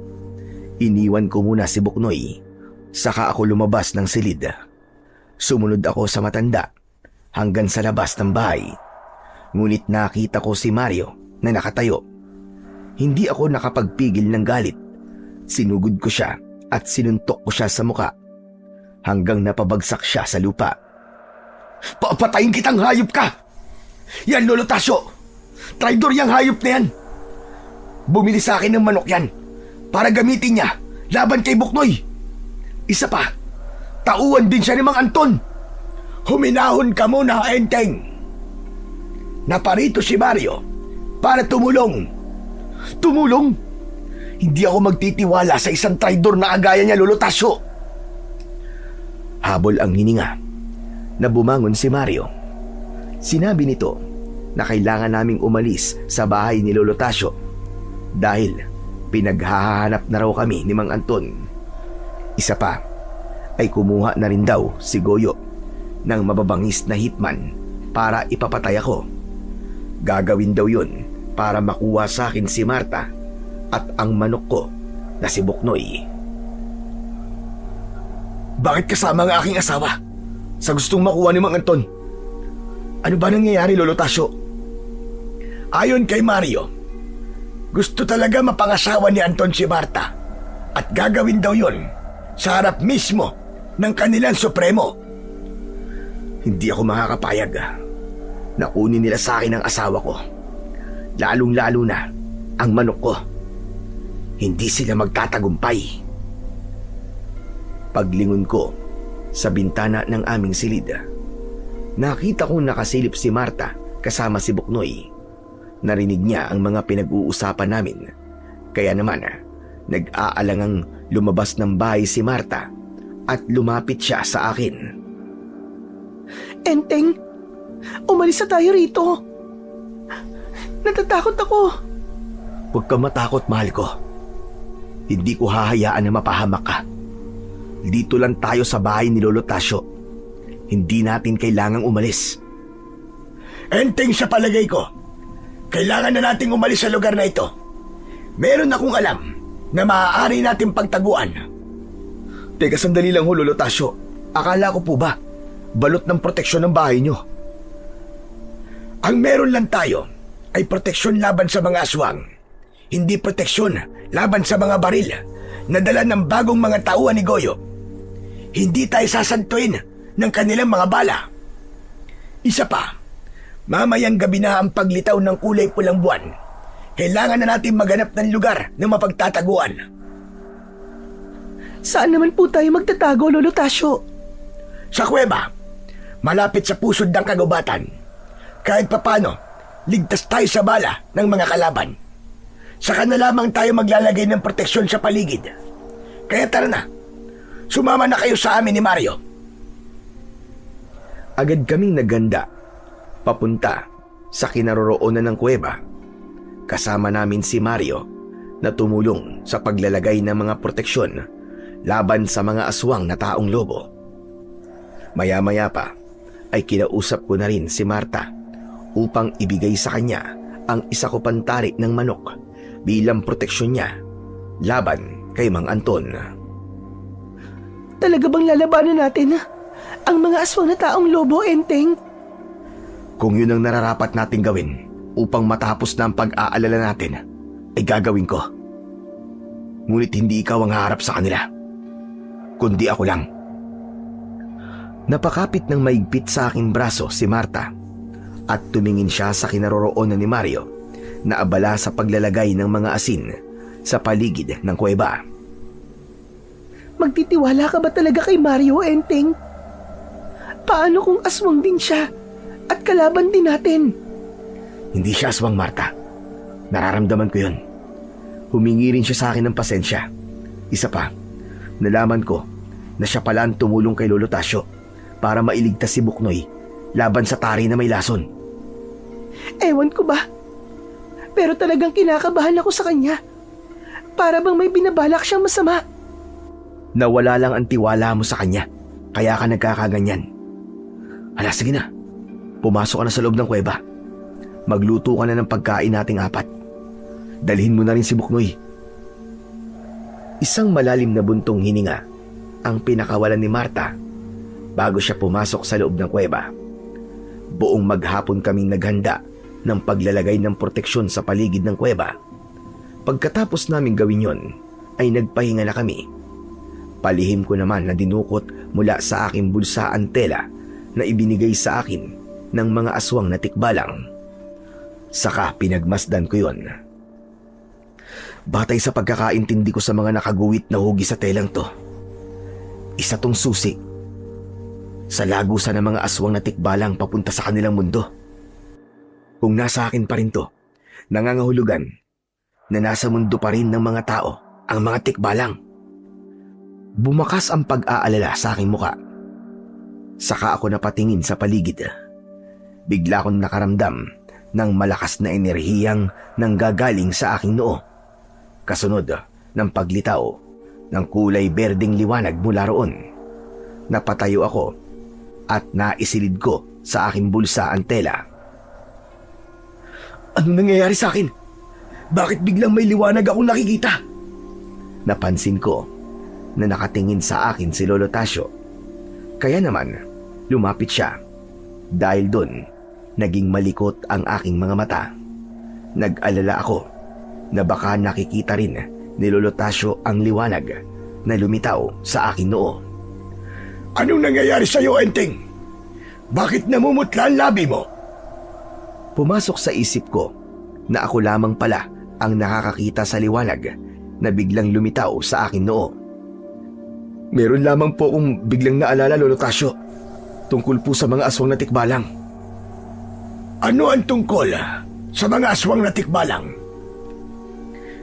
Iniwan ko muna si Buknoy, saka ako lumabas ng silid. Sumunod ako sa matanda hanggang sa labas ng bahay. Ngunit nakita ko si Mario na nakatayo. Hindi ako nakapagpigil ng galit. Sinugod ko siya at sinuntok ko siya sa muka hanggang napabagsak siya sa lupa. Papatayin kitang hayop ka! Yan, Lolo Tasyo! Traidor yang hayop na yan! Bumili sa akin ng manok yan para gamitin niya laban kay Buknoy. Isa pa, tauhan din siya ni Mang Anton. Huminahon ka muna, Enteng. Naparito si Mario para tumulong. Tumulong? Hindi ako magtitiwala sa isang traidor na agaya niya, Lolo Tasyo. Habol ang hininga na bumangon si Mario. Sinabi nito na kailangan naming umalis sa bahay ni Lolo Tasyo dahil pinaghahanap na raw kami ni Mang Anton. Isa pa ay kumuha na rin daw si Goyo ng mababangis na hitman para ipapatay ako. Gagawin daw yun para makuha sa akin si Marta at ang manok ko na si Buknoy. Bakit kasama ang aking asawa sa gustong makuha ni Mang Anton? Ano ba nangyayari, Lolo Tasyo? Ayon kay Mario, gusto talaga mapangasawa ni Anton si Marta at gagawin daw yon sa harap mismo ng kanilang supremo. Hindi ako makakapayag na kunin nila sa akin ang asawa ko. Lalong-lalo na ang manok ko. Hindi sila magtatagumpay. Paglingon ko sa bintana ng aming silid, nakita kong nakasilip si Marta kasama si Buknoy. Narinig niya ang mga pinag-uusapan namin. Kaya naman, nag-aalangang lumabas ng bahay si Marta at lumapit siya sa akin. Enteng, umalis na tayo rito. Natatakot ako. Huwag kang matakot, mahal ko. Hindi ko hahayaan na mapahamak ka. Dito lang tayo sa bahay ni Lolo Tasyo. Hindi natin kailangang umalis. Enteng, sa palagay ko, kailangan na nating umalis sa lugar na ito. Meron akong alam na maaari nating pagtaguan. Teka, sandali lang ho, Lolo Tasyo. Akala ko po ba balot ng proteksyon ng bahay nyo? Ang meron lang tayo ay proteksyon laban sa mga aswang. Hindi proteksyon laban sa mga baril na dala ng bagong mga tauhan ni Goyo. Hindi tayo sasantuin ng kanilang mga bala. Isa pa, mamayang gabi na ang paglitaw ng kulay pulang buwan. Kailangan na natin maghanap ng lugar na mapagtataguan. Saan naman po tayo magtatago, Lolo Tasyo? Sa kuweba, malapit sa pusod ng kagubatan. Kahit papano, ligtas tayo sa bala ng mga kalaban. Saka na lamang tayo maglalagay ng proteksyon sa paligid. Kaya tara na, sumama na kayo sa amin ni Mario. Agad kaming naganda papunta sa kinaroroonan ng kuweba. Kasama namin si Mario na tumulong sa paglalagay ng mga proteksyon laban sa mga aswang na taong lobo. Maya-maya pa ay kinausap ko na rin si Marta upang ibigay sa kanya ang isa ko pang tarik ng manok bilang proteksyon niya laban kay Mang Anton. Talaga bang lalabanan natin ang mga aswang na taong lobo, Enteng? Kung yun ang nararapat nating gawin upang matapos na ang pag-aalala natin, ay gagawin ko. Ngunit hindi ikaw ang haharap sa kanila, kundi ako lang. Napakapit ng maigpit sa aking braso si Marta at tumingin siya sa kinaroroonan ni Mario na abala sa paglalagay ng mga asin sa paligid ng kuweba. Magtitiwala ka ba talaga kay Mario, Enteng? Paano kung aswang din siya at kalaban din natin? Hindi siya aswang, Marta. Nararamdaman ko yun. Humingi rin siya sa akin ng pasensya. Isa pa, nalaman ko na siya pala ang tumulong kay Lolo Tasyo para mailigtas si Buknoy laban sa tari na may lason. Ewan ko ba? Pero talagang kinakabahan ako sa kanya. para bang may binabalak siyang masama. Nawala lang ang tiwala mo sa kanya, kaya ka nagkakaganyan. Hala, sige na. Pumasok ka na sa loob ng kuweba. Magluto ka na ng pagkain nating 4. Dalhin mo na rin si Buknoy. Isang malalim na buntong hininga ang pinakawalan ni Marta bago siya pumasok sa loob ng kuweba. Buong maghapon kaming naghanda ng paglalagay ng proteksyon sa paligid ng kuweba. Pagkatapos naming gawin yon, ay nagpahinga na kami. Palihim ko naman na dinukot mula sa aking bulsa ang tela na ibinigay sa akin ng mga aswang na tikbalang. Saka pinagmasdan ko yon. Batay sa pagkakaintindi ko sa mga nakaguwit na hugi sa telang to, isa tong susi sa lagusan ng mga aswang na tikbalang papunta sa kanilang mundo. Kung nasa akin pa rin to, nangangahulugan na nasa mundo pa rin ng mga tao ang mga tikbalang. Bumakas ang pag-aalala sa aking muka. Saka ako napatingin sa paligid. Bigla akong nakaramdam ng malakas na enerhiyang nanggagaling sa aking noo. Kasunod ng paglitaw ng kulay berdeng liwanag mula roon. Napatayo ako at naisilid ko sa aking bulsa ang tela. Anong nangyayari sa akin? Bakit biglang may liwanag akong nakikita? Napansin ko na nakatingin sa akin si Lolo Tasyo. Kaya naman, lumapit siya. Dahil doon, naging malikot ang aking mga mata. Nag-alala ako na baka nakikita rin ni Lolo Tasyo ang liwanag na lumitaw sa aking noo. Anong nangyayari sa'yo, Enteng? Bakit namumutla ang labi mo? Pumasok sa isip ko na ako lamang pala ang nakakakita sa liwanag na biglang lumitaw sa aking noo. Meron lamang po akong biglang naalala, Lolo Tasyo, tungkol po sa mga aswang na tikbalang. Ano ang tungkol sa mga aswang na tikbalang?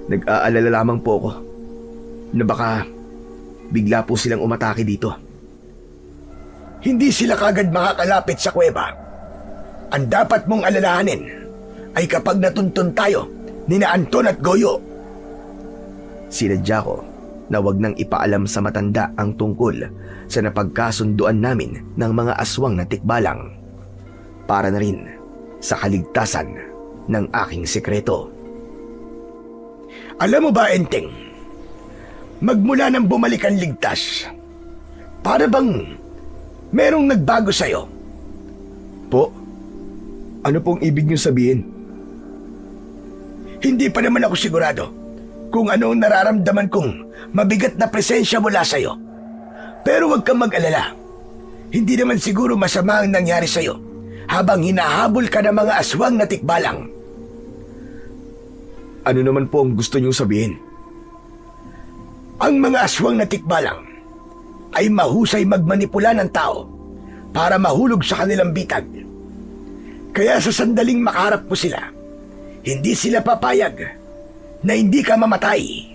Nag-aalala lamang po ako na baka bigla po silang umatake dito. Hindi sila kagad makakalapit sa kuweba. Ang dapat mong alalahanin ay kapag natuntun tayo ni na Anton at Goyo. Sinadya ko na wag nang ipaalam sa matanda ang tungkol sa napagkasunduan namin ng mga aswang na tikbalang para na rin sa kaligtasan ng aking sekreto. Alam mo ba, Enteng, magmula nang bumalik ang ligtas, para bang merong nagbago sa'yo? Po? Ano pong ibig niyo sabihin? Hindi pa naman ako sigurado kung ano ang nararamdaman kong mabigat na presensya mula sa'yo. Pero huwag kang mag-alala. Hindi naman siguro masama ang nangyari sa'yo habang hinahabol ka ng mga aswang na tikbalang. Ano naman po ang gusto niyong sabihin? Ang mga aswang na tikbalang ay mahusay magmanipula ng tao para mahulog sa kanilang bitag. Kaya sa sandaling makaharap mo sila, hindi sila papayag na hindi ka mamatay.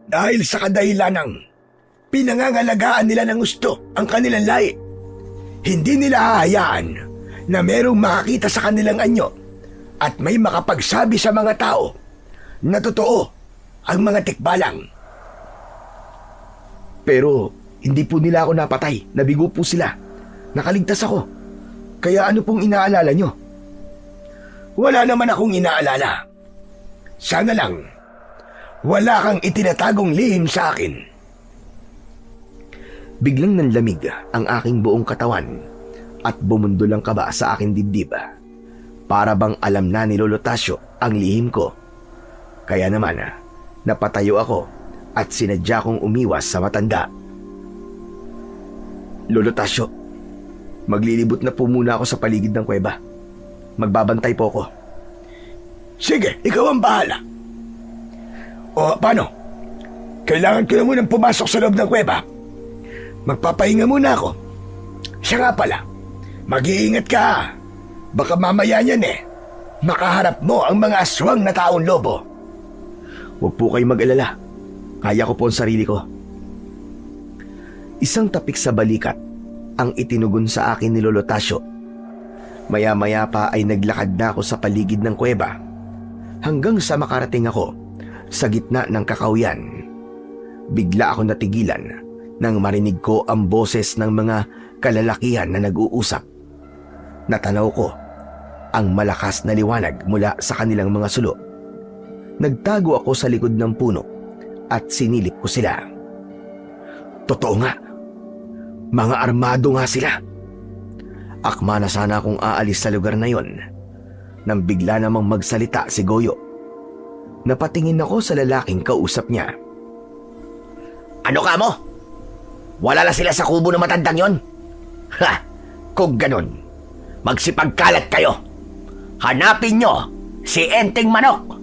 Dahil sa kadahilanang pinangangalagaan nila ng gusto ang kanilang lahi, hindi nila hahayaan na merong makakita sa kanilang anyo at may makapagsabi sa mga tao na totoo ang mga tikbalang. Pero hindi po nila ako napatay. Nabigo po sila. Nakaligtas ako. Kaya ano pong inaalala nyo? Wala naman akong inaalala. Sana lang wala kang itinatagong lihim sa akin. Biglang nanlamig ang aking buong katawan at bumundol ang kaba sa aking dibdib. Para bang alam na ni Lolo Tasyo ang lihim ko. Kaya naman, napatayo ako at sinadya kong umiwas sa matanda. Lolo Tasyo, maglilibot na po muna ako sa paligid ng kuweba. Magbabantay po ako. Sige, ikaw ang bahala. O, paano? Kailangan ko na munang pumasok sa loob ng kuweba. Magpapahinga muna ako. Siya nga pala, mag-iingat ka ha. Baka mamaya niyan makaharap mo ang mga aswang na taong lobo. Huwag po kayong mag-alala. Kaya ko po ang sarili ko. Isang tapik sa balikat ang itinugon sa akin ni Lolo Tasyo. Maya-maya pa ay naglakad na ako sa paligid ng kuweba hanggang sa makarating ako Sa gitna ng kakawyan, bigla ako natigilan nang marinig ko ang boses ng mga kalalakihan na nag-uusap. Natanaw ko ang malakas na liwanag mula sa kanilang mga sulo. Nagtago ako sa likod ng puno at sinilip ko sila. Totoo nga, mga armado nga sila. Akma na sana akong aalis sa lugar na yon nang bigla namang magsalita si Goyo. Napatingin ako sa lalaking kausap niya. Ano ka mo? Wala na sila sa kubo ng matandang yon? Ha! Kung ganun, magsipagkalat kayo. Hanapin nyo si Enteng Manok.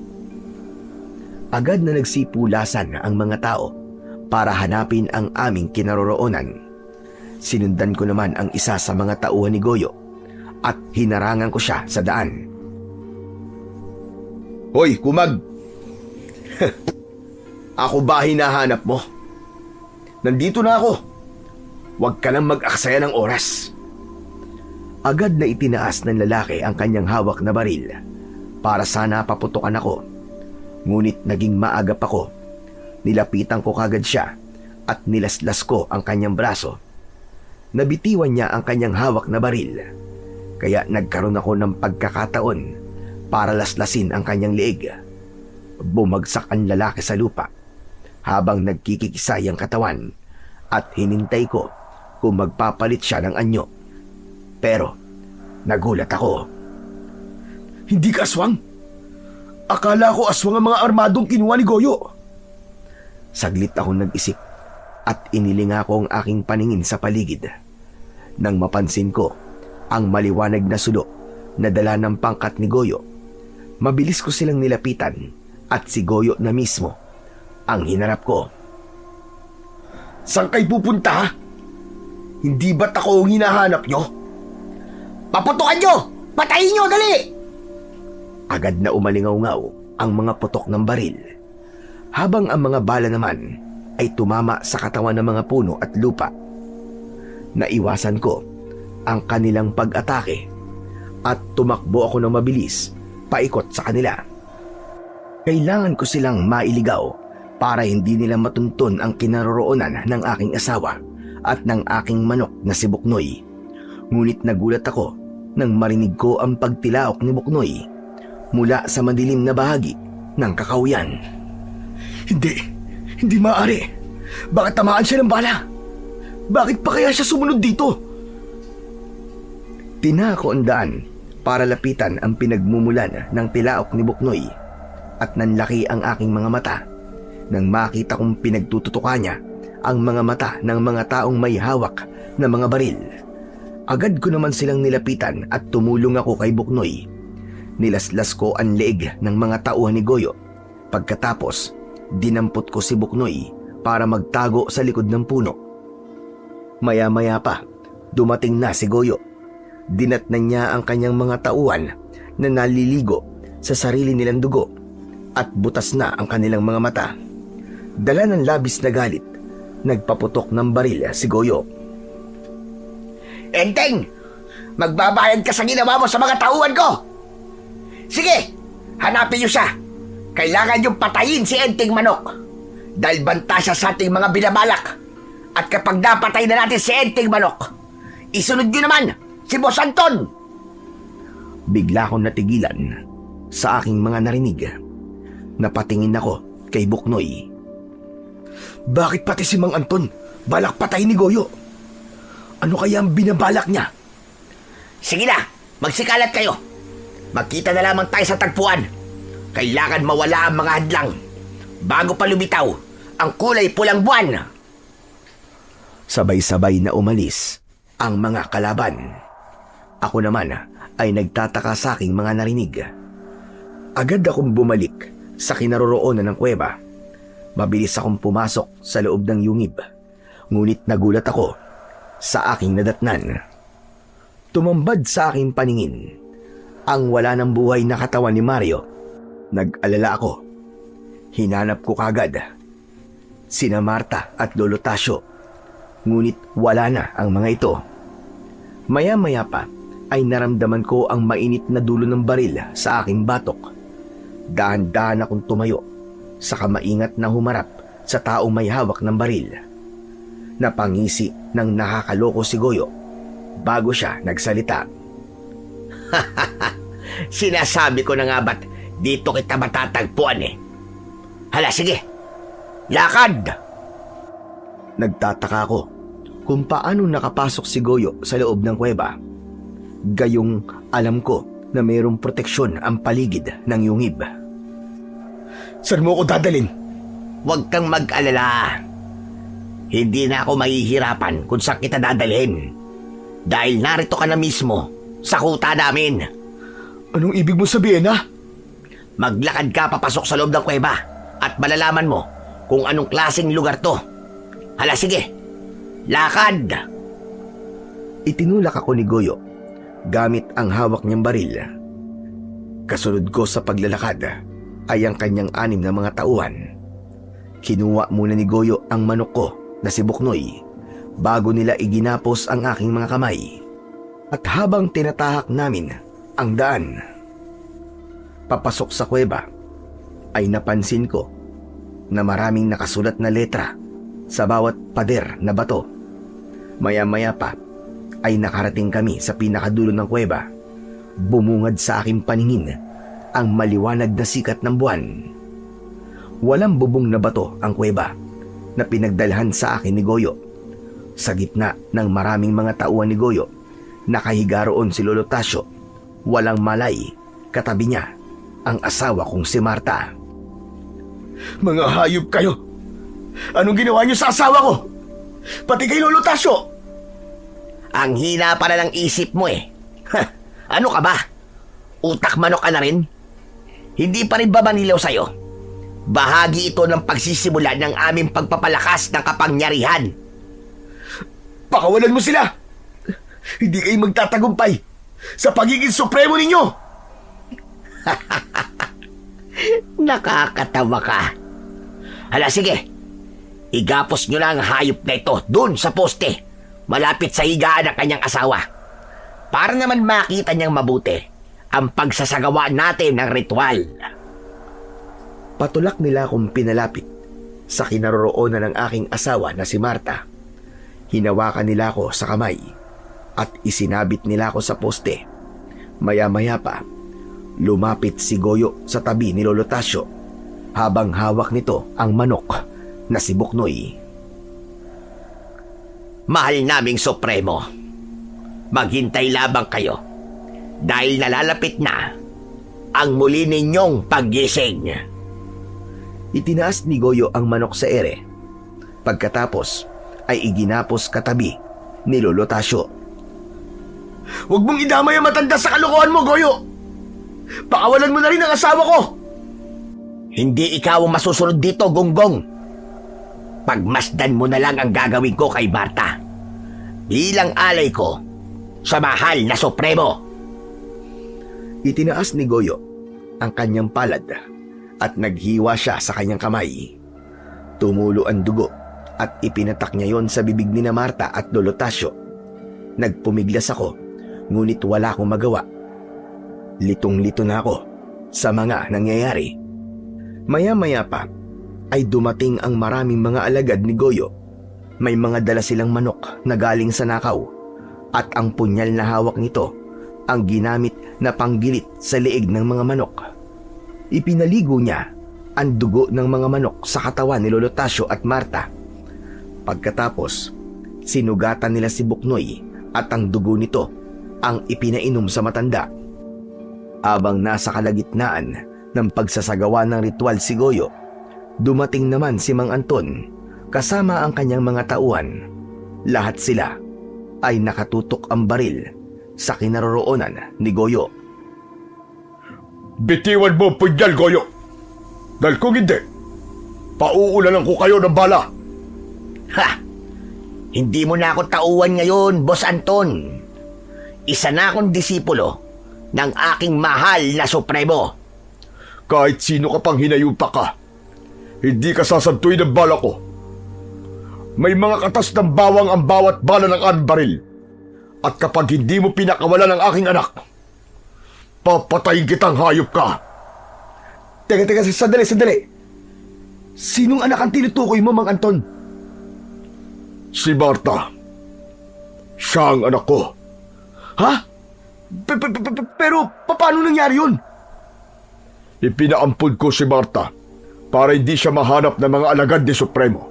Agad na nagsipulasan ang mga tao para hanapin ang aming kinaroroonan. Sinundan ko naman ang isa sa mga tauhan ni Goyo at hinarangan ko siya sa daan. Hoy, kumag! Ako ba hinahanap mo? Nandito na ako. Huwag ka lang mag-aksaya ng oras. Agad na itinaas ng lalaki ang kanyang hawak na baril para sana paputukan ako. Ngunit naging maagap ako. Nilapitan ko kagad siya at nilaslas ko ang kanyang braso. Nabitiwan niya ang kanyang hawak na baril, kaya nagkaroon ako ng pagkakataon para laslasin ang kanyang leeg. Bumagsak ang lalaki sa lupa habang nagkikikisay ang katawan at hinintay ko kung magpapalit siya ng anyo. Pero nagulat ako. Hindi ka aswang? Akala ko aswang ang mga armadong kinuha ni Goyo. Saglit akong nag-isip at inilinga ko ang aking paningin sa paligid. Nang mapansin ko ang maliwanag na sulo na dala ng pangkat ni Goyo, mabilis ko silang nilapitan at si Goyo na mismo ang hinarap ko. Saan kayo pupunta? Hindi ba't ako ang hinahanap nyo? Paputukan nyo! Patayin nyo, dali! Agad na umalingaw-ngaw ang mga putok ng baril, habang ang mga bala naman ay tumama sa katawan ng mga puno at lupa. Naiwasan ko ang kanilang pag-atake at tumakbo ako ng mabilis paikot sa kanila. Kailangan ko silang mailigaw para hindi nila matuntun ang kinaroroonan ng aking asawa at ng aking manok na si Buknoy. Ngunit nagulat ako nang marinig ko ang pagtilaok ni Buknoy mula sa madilim na bahagi ng kakawyan. Hindi maaari. Bakit tamaan siya ng bala? Bakit pa kaya siya sumunod dito? Tinako ang daan para lapitan ang pinagmumulan ng tilaok ni Buknoy at nanlaki ang aking mga mata nang makita kong pinagtututukan niya ang mga mata ng mga taong may hawak na mga baril. Agad ko naman silang nilapitan at tumulong ako kay Buknoy. Nilaslas ko ang leeg ng mga tauhan ni Goyo. Pagkatapos, dinampot ko si Buknoy para magtago sa likod ng puno. Maya-maya pa, dumating na si Goyo. Dinatnan niya ang kanyang mga tauhan na naliligo sa sarili nilang dugo at butas na ang kanilang mga mata. Dala ng labis na galit, nagpaputok ng baril si Goyo. Enteng! Magbabayad ka sa ginawa mo sa mga tauhan ko! Sige! Hanapin niyo siya! Kailangan niyong patayin si Enteng Manok dahil banta siya sa ating mga binabalak. At kapag napatay na natin si Enteng Manok, isunod niyo naman si Boss Anton! Bigla akong natigilan sa aking mga narinig. Napatingin ako kay Buknoy. Bakit pati si Mang Anton balak patay ni Goyo? Ano kaya ang binabalak niya? Sige na! Magsikalat kayo! Magkita na lamang tayo sa tagpuan. Kailangan mawala ang mga hadlang bago pa lumitaw ang kulay pulang buwan. Sabay-sabay na umalis ang mga kalaban. Ako naman ay nagtataka sa aking mga narinig. Agad akong bumalik sa kinaroroonan ng kuweba. Mabilis akong pumasok sa loob ng yungib. Ngunit nagulat ako sa aking nadatnan. Tumambad sa aking paningin ang wala ng buhay na katawan ni Mario. Nag-alala ako. Hinanap ko kagad sina Marta at Lolo Tasio. Ngunit wala na ang mga ito. Maya-maya pa ay naramdaman ko ang mainit na dulo ng baril sa aking batok. Dahan-dahan akong tumayo saka maingat na humarap sa taong may hawak ng baril. Napangisi ng nakakaloko si Goyo bago siya nagsalita. Sinasabi ko na nga ba't dito kita matatagpuan eh. Hala, sige. Lakad! Nagtataka ako kung paano nakapasok si Goyo sa loob ng kuweba. Gayong alam ko na mayroong proteksyon ang paligid ng yungib. Saan mo ako dadalin? Huwag kang mag-alala. Hindi na ako mahihirapan kung saan kita dadalhin. Dahil narito ka na mismo sa kuta namin. Anong ibig mo sabihin, ha? Maglakad ka papasok sa loob ng kuweba at malalaman mo kung anong klaseng lugar to. Hala, sige. Lakad! Itinulak ako ni Goyo gamit ang hawak niyang baril. Kasunod ko sa paglalakad ay ang kanyang 6 na mga tauhan. Kinuha muna ni Goyo ang manok ko na si Buknoy bago nila iginapos ang aking mga kamay. At habang tinatahak namin ang daan papasok sa kuweba, ay napansin ko na maraming nakasulat na letra sa bawat pader na bato. Maya-maya pa ay nakarating kami sa pinakadulo ng kuweba. Bumungad sa aking paningin ang maliwanag na sikat ng buwan. Walang bubong na bato ang kuweba na pinagdalhan sa akin ni Goyo. Sa gitna ng maraming mga tauhan ni Goyo, nakahiga roon si Lolo Tasyo. Walang malay, katabi niya ang asawa kong si Marta. Mga hayop kayo! Anong ginawa niyo sa asawa ko? Pati kay Lolo Tasyo! Ang hina pala ng isip mo eh. Ano ka ba? Utak manok ka na rin? Hindi pa rin ba manilaw sa'yo? Bahagi ito ng pagsisimula ng aming pagpapalakas ng kapangyarihan. Pakawalan mo sila! Hindi kayo magtatagumpay sa pagiging supremo ninyo! Nakakatawa ka. Hala, sige. Igapos nyo na ang hayop na ito dun sa poste, malapit sa higaan ng kanyang asawa. Para naman makita niyang mabuti ang pagsasagawa natin ng ritual. Patulak nila akong pinalapit sa kinaroroonan ng aking asawa na si Marta. Hinawakan nila ako sa kamay at isinabit nila ako sa poste. Maya-maya pa, lumapit si Goyo sa tabi ni Lolo Tasyo habang hawak nito ang manok na si Buknoy. Mahal naming Supremo, maghintay labang kayo dahil nalalapit na ang muli ninyong paggising. Itinaas ni Goyo ang manok sa ere. Pagkatapos ay iginapos katabi ni Lolo Tasyo. Huwag mong idamay ang matanda sa kalokohan mo, Goyo! Pakawalan mo na rin ang asawa ko! Hindi ikaw ang masusunod dito, Gonggong. Pagmasdan mo na lang ang gagawin ko kay Marta bilang alay ko sa mahal na Supremo. Itinaas ni Goyo ang kanyang palad at naghiwa siya sa kanyang kamay. Tumulo ang dugo at ipinatak niya yon sa bibig ni na Marta at Lolo Tasyo. Nagpumiglas ako, ngunit wala akong magawa. Litong-lito na ako sa mga nangyayari. Maya-maya pa ay dumating ang maraming mga alagad ni Goyo. May mga dala silang manok na galing sa nakaw at ang punyal na hawak nito ang ginamit na panggilit sa leeg ng mga manok. Ipinaligo niya ang dugo ng mga manok sa katawan ni Lolo Tasyo at Marta. Pagkatapos, sinugatan nila si Buknoy at ang dugo nito ang ipinainom sa matanda. Habang nasa kalagitnaan ng pagsasagawa ng ritual si Goyo, dumating naman si Mang Anton kasama ang kanyang mga tauhan. Lahat sila ay nakatutok ang baril sa kinaroroonan ni Goyo. Bitiwan mo ang punyal, Goyo. Dahil kung hindi, pauulanan ko kayo ng bala. Ha! Hindi mo na ako tauhan ngayon, Boss Anton. Isa na akong disipulo ng aking mahal na Supremo. Kahit sino ka pang hinayupa ka, hindi ka sasantuin ng bala ko. May mga katas ng bawang ang bawat bala ng baril. At kapag hindi mo pinakawalan ang aking anak, papatayin kitang hayop ka. Teka, sandali. Sinong anak ang tinutukoy mo, Mang Anton? Si Marta. Siya ang anak ko. Ha? Pero paano nangyari yun? Ipinaampun ko si Marta para hindi siya mahanap ng mga alagad ni Supremo.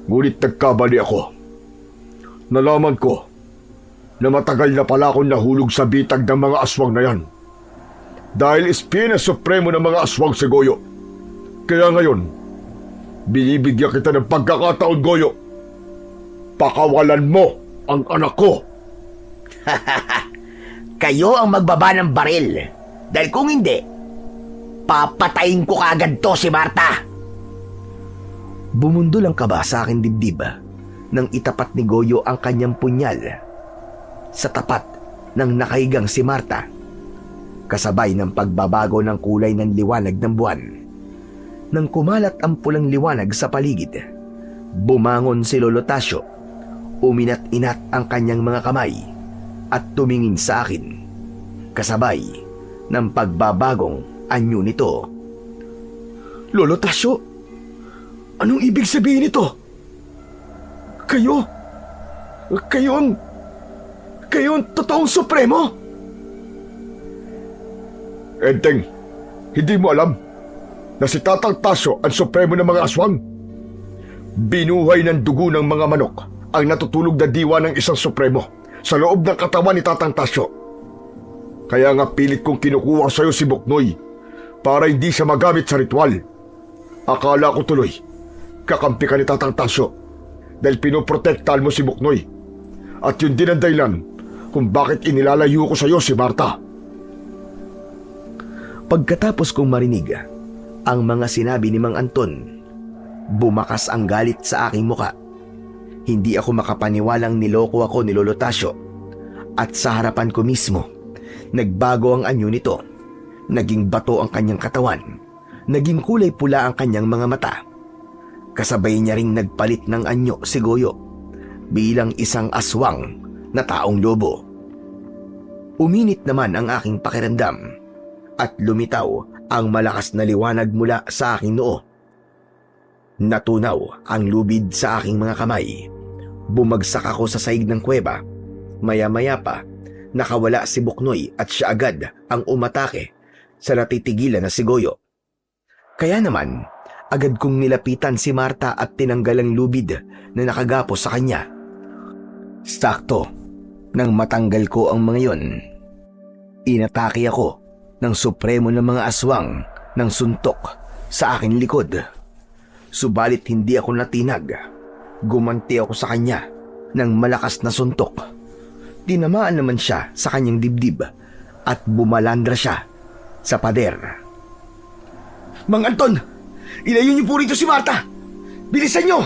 Ngunit nagkamali ako. Nalaman ko na matagal na pala akong nahulog sa bitag ng mga aswang na yan. Dahil espina Supremo ng mga aswang si Goyo. Kaya ngayon, binibigyan kita ng pagkakataon, Goyo. Pakawalan mo ang anak ko. Kayo ang magbaba ng baril. Dahil kung hindi, papatayin ko kaagad to si Marta. Bumundol ang kaba sa aking dibdib nang itapat ni Goyo ang kanyang punyal sa tapat ng nakahigang si Marta, kasabay ng pagbabago ng kulay ng liwanag ng buwan. Nang kumalat ang pulang liwanag sa paligid, bumangon si Lolo Tasio, uminat-inat ang kanyang mga kamay at tumingin sa akin, kasabay ng pagbabagong anyo nito. Lolo Tasio, anong ibig sabihin nito? Kayo ang totoong Supremo? Enteng, hindi mo alam na si Tatang Tasyo ang Supremo ng mga aswang? Binuhay ng dugo ng mga manok ang natutulog na diwa ng isang Supremo sa loob ng katawan ni Tatang Tasyo. Kaya nga pilit kong kinukuha sa'yo si Buknoy para hindi siya magamit sa ritual. Akala ko tuloy, kakampi ka ni Tatang Tasyo dahil pinoprotektahan mo si Buknoy. At yun din ang dahilan kung bakit inilalayo ko sa'yo si Marta. Pagkatapos kong marinig ang mga sinabi ni Mang Anton, bumakas ang galit sa aking muka. Hindi ako makapaniwalang niloko ako ni Lolo Tasio, at sa harapan ko mismo, nagbago ang anyo nito. Naging bato ang kanyang katawan, naging kulay pula ang kanyang mga mata. Kasabay niya ring nagpalit ng anyo si Goyo bilang isang aswang na taong lobo. Uminit naman ang aking pakiramdam at lumitaw ang malakas na liwanag mula sa aking noo. Natunaw ang lubid sa aking mga kamay. Bumagsak ako sa saig ng kuweba. Maya-maya pa, nakawala si Buknoy at siya agad ang umatake sa natitigilan na si Goyo. Kaya naman, agad kong nilapitan si Marta at tinanggal ang lubid na nakagapos sa kanya. Sakto, nang matanggal ko ang mga yon, inatake ako ng Supremo ng mga aswang ng suntok sa aking likod. Subalit hindi ako natinag. Gumanti ako sa kanya ng malakas na suntok. Tinamaan naman siya sa kanyang dibdib at bumalandra siya sa pader. Mang Anton, ilayo niyo po rito si Marta! Bilisan niyo!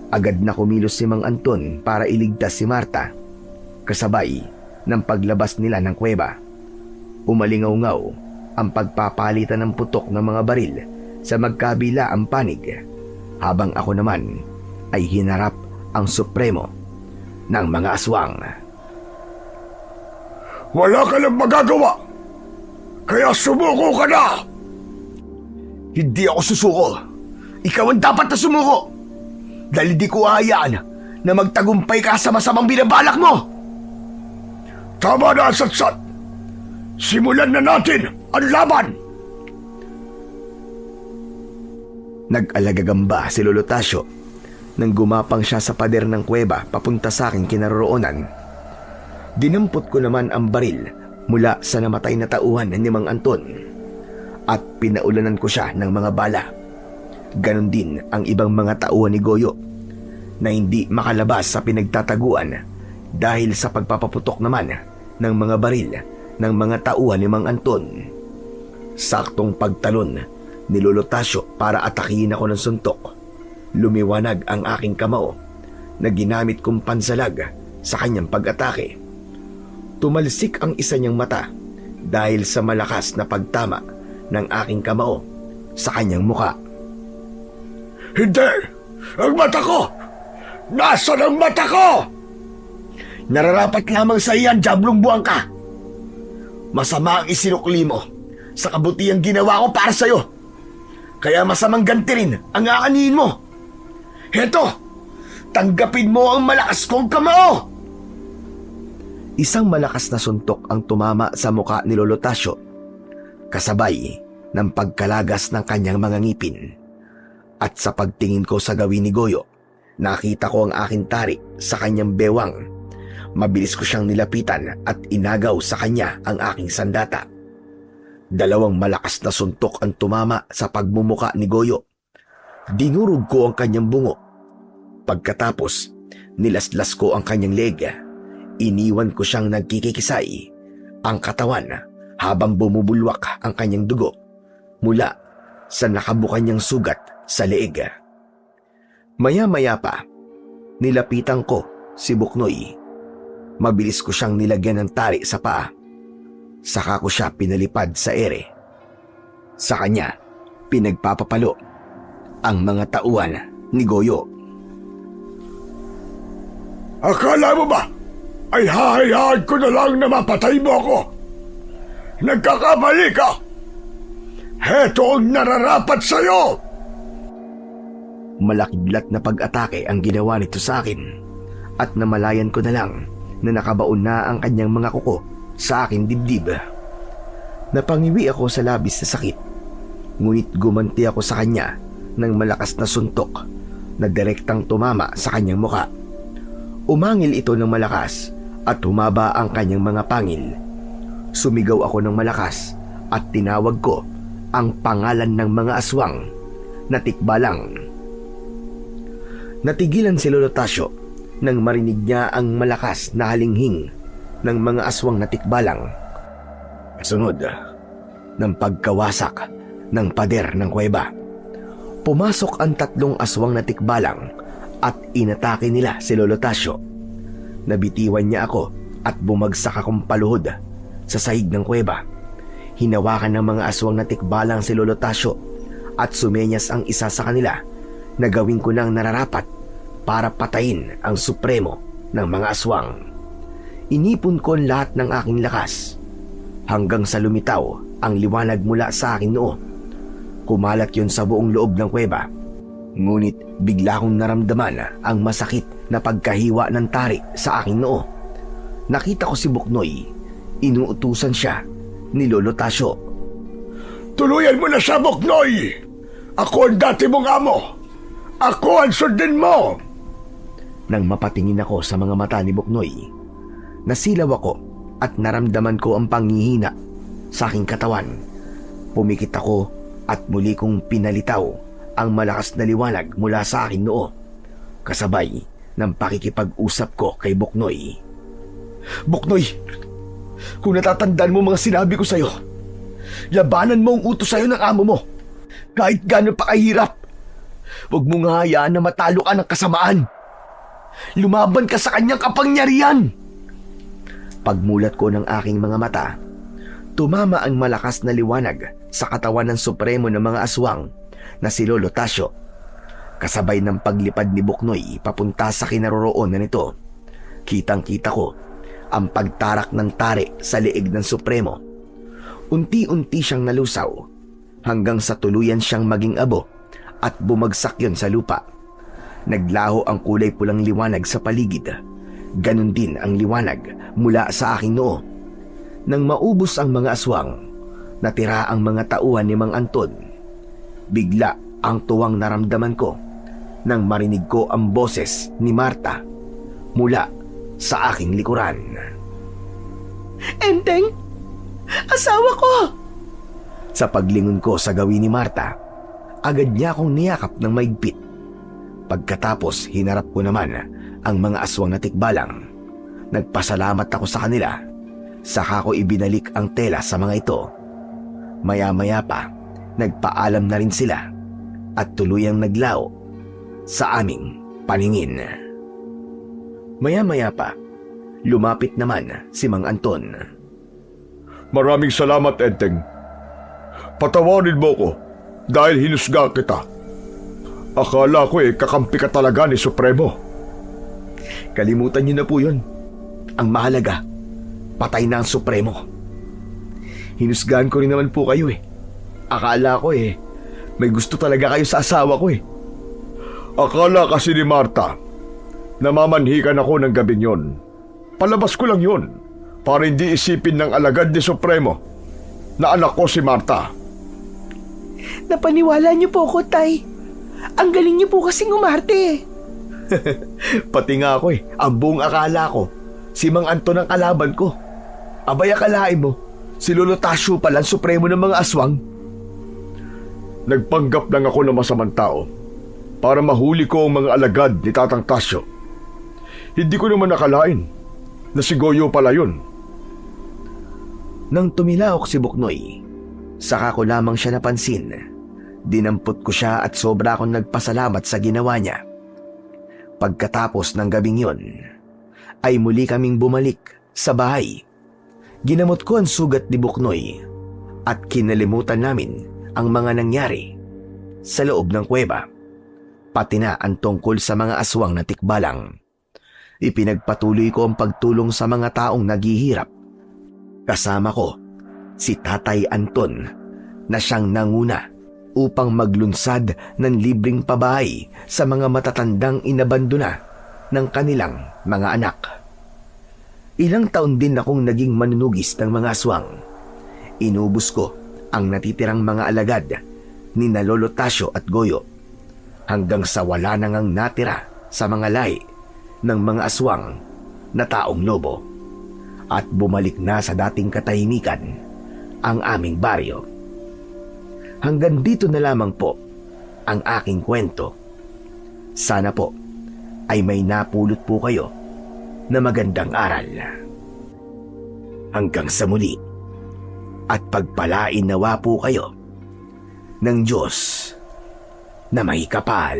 Agad na kumilos si Mang Anton para iligtas si Marta, kasabay ng paglabas nila ng kuweba. Umalingaw-ngaw ang pagpapalitan ng putok ng mga baril sa magkabila ang panig, habang ako naman ay hinarap ang Supremo ng mga aswang. Wala ka lang magagawa, kaya sumuko ka na! Hindi ako susuko. Ikaw ang dapat na sumuko. Dahil di ko ahayaan na magtagumpay ka sa masamang binabalak mo. Tama na, Satsat! Simulan na natin ang laban! Nag-alagagamba si Lolo Tasio nang gumapang siya sa pader ng kuweba papunta sa aking kinaroroonan. Dinampot ko naman ang baril mula sa namatay na tauhan ni Mang Anton at pinaulanan ko siya ng mga bala. Ganon din ang ibang mga tauhan ni Goyo na hindi makalabas sa pinagtataguan dahil sa pagpapaputok naman ng mga baril ng mga tauhan ni Mang Anton. Saktong pagtalon ni Lolo Tasio para atakihin ako ng suntok, lumiwanag ang aking kamao na ginamit kong pansalag sa kanyang pag-atake. Tumalsik ang isa niyang mata dahil sa malakas na pagtama ng aking kamao sa kanyang muka. Hindi! Ang mata ko! Nasaan ang mata ko? Nararapat lamang sa iyan, Diablong buwang ka. Masama ang isinukli mo sa kabutihang ginawa ko para sa'yo. Kaya masamang ganti rin ang aanihin mo. Heto, tanggapin mo ang malakas kong kamao! Isang malakas na suntok ang tumama sa muka ni Lolo Tasyo, kasabay ng pagkalagas ng kanyang mga ngipin. At sa pagtingin ko sa gawin ni Goyo, nakita ko ang aking tari sa kanyang bewang. Mabilis ko siyang nilapitan at inagaw sa kanya ang aking sandata. Dalawang malakas na suntok ang tumama sa pagmumuka ni Goyo. Dinurog ko ang kanyang bungo. Pagkatapos, nilaslas ko ang kanyang leg. Iniwan ko siyang nagkikikisay ang katawan habang bumubulwak ang kanyang dugo mula sa nakabukan niyang sugat sa leeg. Maya-maya pa, nilapitan ko si Buknoy. Mabilis ko siyang nilagyan ng tali sa paa. Saka ko siya pinalipad sa ere. Sa kanya, pinagpapapalo ang mga tauhan ni Goyo. Akala mo ba ay hahayaan ko na lang na mapatay mo ako? Nagkakamali ka! Heto ang nararapat sa'yo! Malakidlat na pag-atake ang ginawa nito sa akin at namalayan ko na lang na nakabaon na ang kanyang mga kuko sa aking dibdib. Napangiwi ako sa labis na sakit, ngunit gumanti ako sa kanya ng malakas na suntok na direktang tumama sa kanyang muka. Umangil ito ng malakas at humaba ang kanyang mga pangil. Sumigaw ako ng malakas at tinawag ko ang pangalan ng mga aswang na tikbalang. Natigilan si Lolo Tasyo nang marinig niya ang malakas na halinghing ng mga aswang na tikbalang. Kasunod ng pagkawasak ng pader ng kuweba, pumasok ang 3 aswang na tikbalang at inatake nila si Lolo Tasyo. Nabitiwan niya ako at bumagsak akong paluhod sa sahig ng kuweba. Hinawakan ng mga aswang na tikbalang si Lolo Tasyo at sumenyas ang isa sa kanila na gawin ko ng nararapat para patayin ang supremo ng mga aswang. Inipon ko ang lahat ng aking lakas hanggang sa lumitaw ang liwanag mula sa aking noo. Kumalat yun sa buong loob ng kuweba. Ngunit bigla kong naramdaman ang masakit na pagkahiwa ng tari sa aking noo. Nakita ko si Buknoy. Inuutusan siya ni Lolo Tasyo. Tuluyan mo na siya, Buknoy! Ako ang dati mong amo! Ako ang sundin mo! Nang mapatingin ako sa mga mata ni Buknoy, nasilaw ako at naramdaman ko ang panghihina sa aking katawan. Pumikit ako at muli kong pinalitaw ang malakas na liwanag mula sa aking noo, kasabay ng pakikipag-usap ko kay Buknoy. Buknoy, kung natatandaan mo mga sinabi ko sa'yo, labanan mo ang utos sa'yo ng amo mo. Kahit gano'n pa kahirap, huwag mong hayaan na matalo ka ng kasamaan. Lumaban ka sa kanyang kapangyarihan. Pagmulat ko ng aking mga mata, tumama ang malakas na liwanag sa katawan ng supremo ng mga aswang na si Lolo Tasyo. Kasabay ng paglipad ni Buknoy papunta sa kinaroroonan nito, kitang-kita ko ang pagtarak ng tari sa leeg ng supremo. Unti-unti siyang nalusaw hanggang sa tuluyan siyang maging abo at bumagsak yon sa lupa. Naglaho ang kulay pulang liwanag sa paligid. Ganon din ang liwanag mula sa aking noo. Nang maubos ang mga aswang, natira ang mga tauhan ni Mang Anton. Bigla ang tuwang naramdaman ko nang marinig ko ang boses ni Marta mula sa aking likuran. Enteng! Asawa ko! Sa paglingon ko sa gawin ni Marta, agad niya akong niyakap ng maigpit. Pagkatapos hinarap ko naman ang mga aswang na tikbalang. Nagpasalamat ako sa kanila. Saka ko ibinalik ang tela sa mga ito. Maya-maya pa, nagpaalam na rin sila at tuluyang naglao sa aming paningin. Maya-maya pa, lumapit naman si Mang Anton. Maraming salamat, Enteng. Patawarin mo ko dahil hinusga kita. Akala ko kakampi ka talaga ni Supremo. Kalimutan niyo na po yun. Ang mahalaga, patay na ang Supremo. Hinusgahan ko rin naman po kayo. Akala ko May gusto talaga kayo sa asawa ko eh. Akala kasi ni Marta, namamanhikan ako ng gabing yon. Palabas ko lang yun, para hindi isipin ng alagad ni Supremo na anak ko si Marta. Napaniwala niyo po ako, Tay. Ang galing niyo po kasing umarte. Pati nga ako eh, ang buong akala ko, si Mang Anton ang kalaban ko. Abay akalain mo, si Lolo Tasyo pala ang supremo ng mga aswang. Nagpanggap lang ako ng masamang tao para mahuli ko ang mga alagad ni Tatang Tasyo. Hindi ko naman nakalain na si Goyo pala yun. Nang tumilaok si Buknoy, saka ko lamang siya napansin. Dinampot ko siya at sobra akong nagpasalamat sa ginawa niya. Pagkatapos ng gabing yon, ay muli kaming bumalik sa bahay. Ginamot ko ang sugat ni Buknoy at kinalimutan namin ang mga nangyari sa loob ng kuweba, pati na ang tungkol sa mga aswang na tikbalang. Ipinagpatuloy ko ang pagtulong sa mga taong naghihirap. Kasama ko si Tatay Anton na siyang nanguna upang maglunsad ng libreng pabahay sa mga matatandang inabandona ng kanilang mga anak. Ilang taon din akong naging manunugis ng mga aswang. Inubos ko ang natitirang mga alagad ni Lolo Tasyo at Goyo hanggang sa wala na ngang natira sa mga lahi ng mga aswang na taong lobo at bumalik na sa dating katahimikan ang aming baryo. Hanggang dito na lamang po ang aking kwento. Sana po ay may napulot po kayo na magandang aral. Hanggang sa muli, at pagpalain nawa po kayo ng Diyos na may kapal.